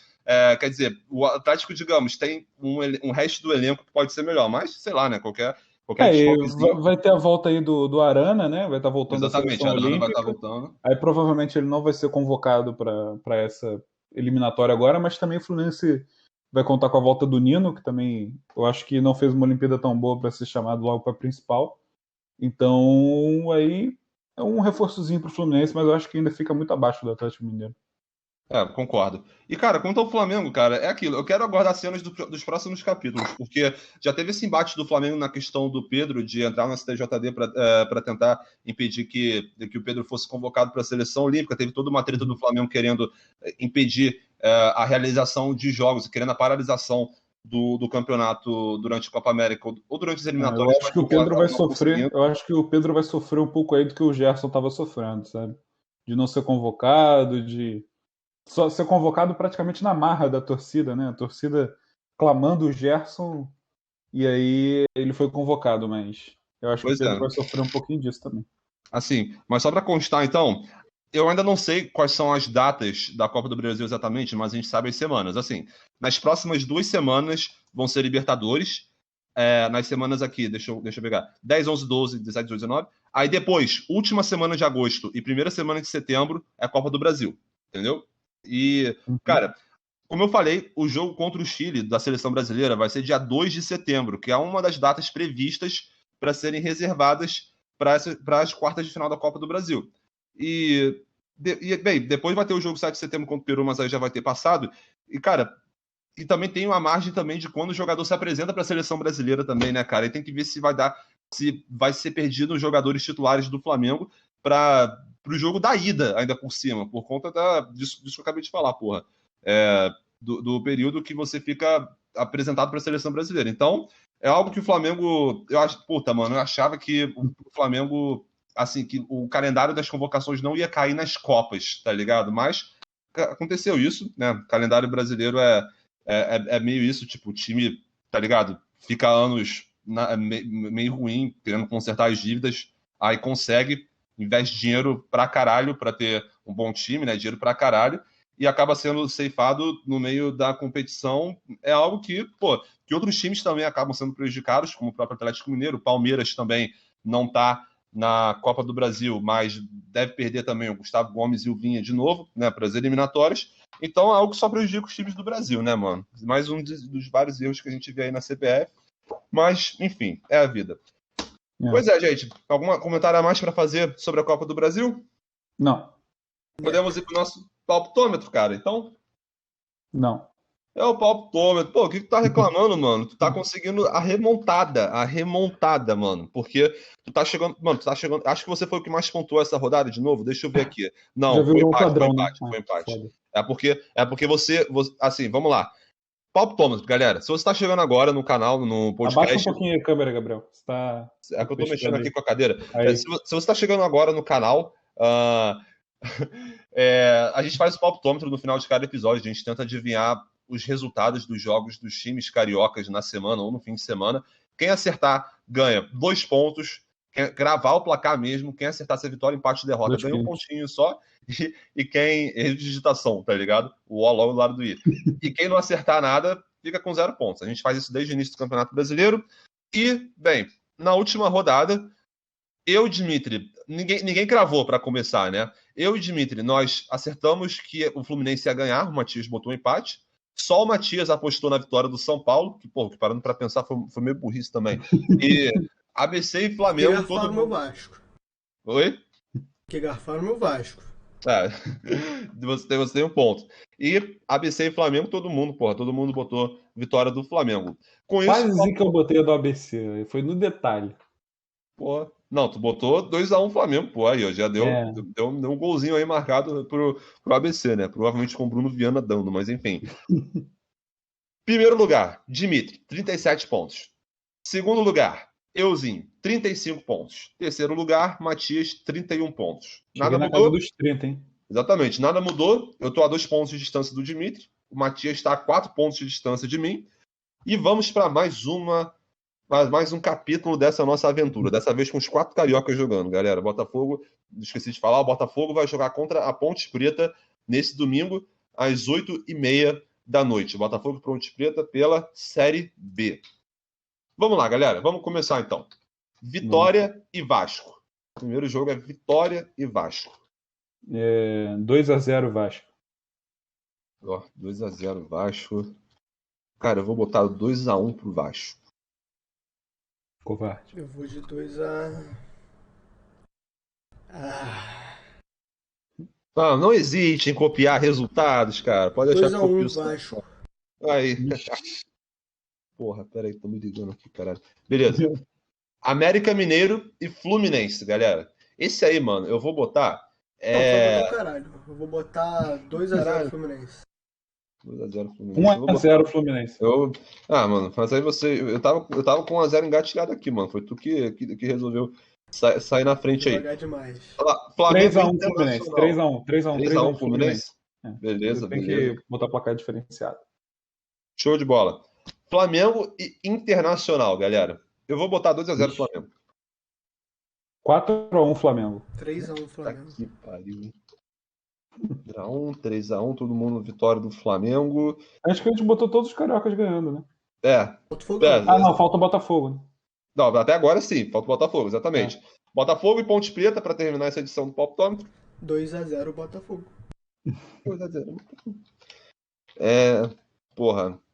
Quer dizer, o Atlético, digamos, tem um resto do elenco que pode ser melhor, mas, sei lá, né? Qualquer desfalquezinho. Vai ter a volta aí do Arana, né? Vai estar voltando à Exatamente, seleção a Arana vai estar olímpica. voltando. Aí provavelmente ele não vai ser convocado para essa eliminatória agora, mas também o Fluminense vai contar com a volta do Nino, que também eu acho que não fez uma Olimpíada tão boa para ser chamado logo para a principal. Então aí é um reforçozinho para o Fluminense, mas eu acho que ainda fica muito abaixo do Atlético Mineiro. Concordo. E, cara, quanto ao Flamengo, cara, é aquilo. Eu quero aguardar cenas dos próximos capítulos, porque já teve esse embate do Flamengo na questão do Pedro de entrar no STJD para tentar impedir que o Pedro fosse convocado para a seleção olímpica. Teve toda uma treta do Flamengo querendo impedir a realização de jogos, querendo a paralisação do campeonato durante a Copa América ou durante as eliminatórias. Eu acho que o Pedro vai sofrer. Eu acho que o Pedro vai sofrer um pouco aí do que o Gerson estava sofrendo, sabe? De não ser convocado, de só ser convocado praticamente na marra da torcida, né? A torcida clamando o Gerson e aí ele foi convocado, mas eu acho que o Pedro vai sofrer um pouquinho disso também. Assim, mas só para constar, então, eu ainda não sei quais são as datas da Copa do Brasil exatamente, mas a gente sabe as semanas. Assim, nas próximas 2 semanas vão ser Libertadores. Nas semanas aqui, deixa eu pegar, 10, 11, 12, 17, 18, 19. Aí depois, última semana de agosto e primeira semana de setembro é a Copa do Brasil, entendeu? E, cara, como eu falei, o jogo contra o Chile da seleção brasileira vai ser dia 2 de setembro, que é uma das datas previstas para serem reservadas para as quartas de final da Copa do Brasil. Bem, depois vai ter o jogo 7 de setembro contra o Peru, mas aí já vai ter passado. E, cara, e também tem uma margem também de quando o jogador se apresenta para a seleção brasileira também, né, cara? E tem que ver se vai ser perdido os jogadores titulares do Flamengo para o jogo da ida, ainda por cima, por conta disso que eu acabei de falar, porra. Do período que você fica apresentado para a seleção brasileira. Então, é algo que o Flamengo... Eu achava que o Flamengo, assim, que o calendário das convocações não ia cair nas Copas, tá ligado? Mas aconteceu isso, né? O calendário brasileiro é meio isso, tipo, o time, tá ligado? Fica anos meio ruim, querendo consertar as dívidas, aí consegue, investe dinheiro pra caralho pra ter um bom time, né? Dinheiro pra caralho, e acaba sendo ceifado no meio da competição. É algo que outros times também acabam sendo prejudicados, como o próprio Atlético Mineiro. O Palmeiras também não está na Copa do Brasil, mas deve perder também o Gustavo Gomes e o Vinha de novo, né, para as eliminatórias. Então é algo que só prejudica os times do Brasil, né, mano? Mais um dos vários erros que a gente vê aí na CBF. Mas, enfim, é a vida. Pois é, gente. Algum comentário a mais para fazer sobre a Copa do Brasil? Não. Podemos ir para o nosso palpitômetro, cara, então? Não. É o palpitômetro. Pô, o que tu tá reclamando, mano? Tu tá conseguindo a remontada, mano. Porque tu tá chegando... Mano, tu tá chegando... Acho que você foi o que mais pontuou essa rodada de novo. Deixa eu ver aqui. Não, já viu foi o empate, padrão, foi empate. Foda. É porque você... Assim, vamos lá. Palpitômetro, galera. Se você tá chegando agora no canal, no podcast... Abaixa um pouquinho a câmera, Gabriel. Você tá... É que eu tô mexendo aqui com a cadeira. Se você tá chegando agora no canal... a gente faz o palpitômetro no final de cada episódio. A gente tenta adivinhar os resultados dos jogos dos times cariocas na semana ou no fim de semana. Quem acertar ganha 2 pontos. Quem gravar o placar mesmo, quem acertar se é vitória, empate e derrota, ganha um pontinho só. E quem... digitação, tá ligado? O O logo do lado do I. E quem não acertar nada, fica com 0 pontos. A gente faz isso desde o início do Campeonato Brasileiro. E, bem, na última rodada, eu e Dimitri, ninguém cravou para começar, né? Eu e Dimitri, nós acertamos que o Fluminense ia ganhar, o Matias botou um empate. Só o Matias apostou na vitória do São Paulo, que parando para pensar, foi meio burrice também. E ABC e Flamengo... Queria falar do meu Vasco. Oi? Que garfaram meu Vasco. É, você tem um ponto. E ABC e Flamengo, todo mundo botou vitória do Flamengo. Com isso, Quase que eu botei a do ABC, foi no detalhe. pô, não, tu botou 2-1 Flamengo, pô, aí, ó, já deu um golzinho aí marcado pro ABC, né? Provavelmente com o Bruno Viana dando, mas enfim. Primeiro lugar, Dimitri, 37 pontos. Segundo lugar, Euzinho, 35 pontos. Terceiro lugar, Matias, 31 pontos. Cheguei Nada na mudou. casa dos 30, hein? Exatamente, nada mudou. Eu tô a 2 pontos de distância do Dimitri. O Matias está a 4 pontos de distância de mim. E vamos para mais um capítulo dessa nossa aventura. Dessa vez com os 4 cariocas jogando, galera. Botafogo, esqueci de falar, o Botafogo vai jogar contra a Ponte Preta nesse domingo, às 8h30 da noite. Botafogo e Ponte Preta pela Série B. Vamos lá, galera. Vamos começar então. Vitória e Vasco. O primeiro jogo é Vitória e Vasco. 2-0 Vasco. Ó, 2-0 Vasco. Cara, eu vou botar 2-1 pro Vasco. Covarde. Eu vou de 2-1. Não hesite em copiar resultados, cara. Pode deixar que copio 2-1 Vasco. Aí. Porra, peraí, tô me ligando aqui, caralho. Beleza. América Mineiro e Fluminense, galera. Esse aí, mano, eu vou botar. Não, caralho. Eu vou botar 2-0 Fluminense. 2-0 Fluminense. 1-0 Fluminense. Mano, mas aí você. Eu tava com 1-0 engatilhado aqui, mano. Foi tu que resolveu sair na frente aí. Demais. 3-1 Fluminense. 3-1 Fluminense. Beleza, tem beleza. que botar placar diferenciado. Show de bola. Flamengo e Internacional, galera. Eu vou botar 2-0 Flamengo. 4-1 Flamengo. 3-1 Flamengo. Que pariu. 3-1, todo mundo vitória do Flamengo. Acho que a gente botou todos os cariocas ganhando, né? Botafogo. Não, falta o Botafogo. Né? Não, até agora sim, falta o Botafogo, exatamente. Botafogo e Ponte Preta para terminar essa edição do Palpitômetro. 2-0 Botafogo. 2-0.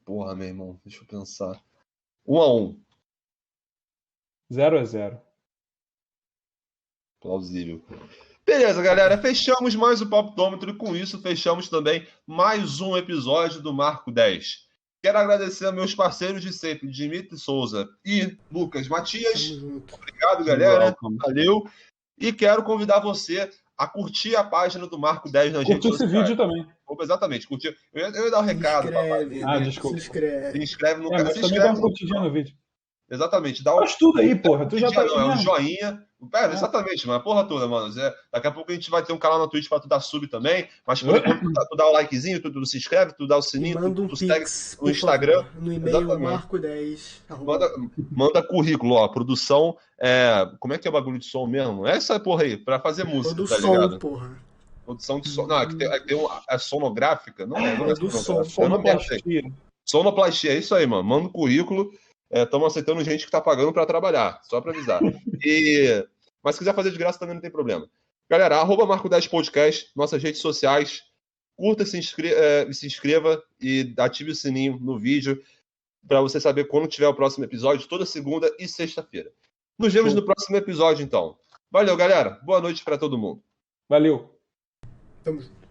Porra, meu irmão, deixa eu pensar. 1-1. 0-0. Plausível. Beleza, galera. Fechamos mais o Palpitômetro e com isso fechamos também mais um episódio do Marco 10. Quero agradecer a meus parceiros de sempre, Dimitri Souza e Lucas Matias. Obrigado, galera. Valeu. E quero convidar você a curtir a página do Marco 10 nas redes sociais. Curtir esse vídeo também. Exatamente, curtir. Eu ia dar um recado. Desculpa. Se inscreve no canal. Mas também dá uma curtidinha no vídeo. Exatamente. Faz tudo aí, porra. Tu já tá aqui, é um joinha. Exatamente, mas a porra toda, mano. Daqui a pouco a gente vai ter um canal na Twitch pra tu dar sub também. Mas quando tu dá o likezinho, tu se inscreve, tu dá o sininho, tu segue no Instagram. Favor, no e-mail Marco10. Manda currículo, ó. Produção. Como é que é o bagulho de som mesmo? É essa porra aí, pra fazer música, tá ligado? Porra. Produção de som. Não, é que tem é sonográfica? Não é do som. Sonoplastia, é isso aí, mano. Manda um currículo. Estamos aceitando gente que está pagando para trabalhar, só para avisar. Mas se quiser fazer de graça também não tem problema. Galera, @Marco10 Podcast, nossas redes sociais. Curta, se inscreva e ative o sininho no vídeo para você saber quando tiver o próximo episódio, toda segunda e sexta-feira. Nos vemos no próximo episódio, então. Valeu, galera. Boa noite para todo mundo. Valeu. Tamo junto.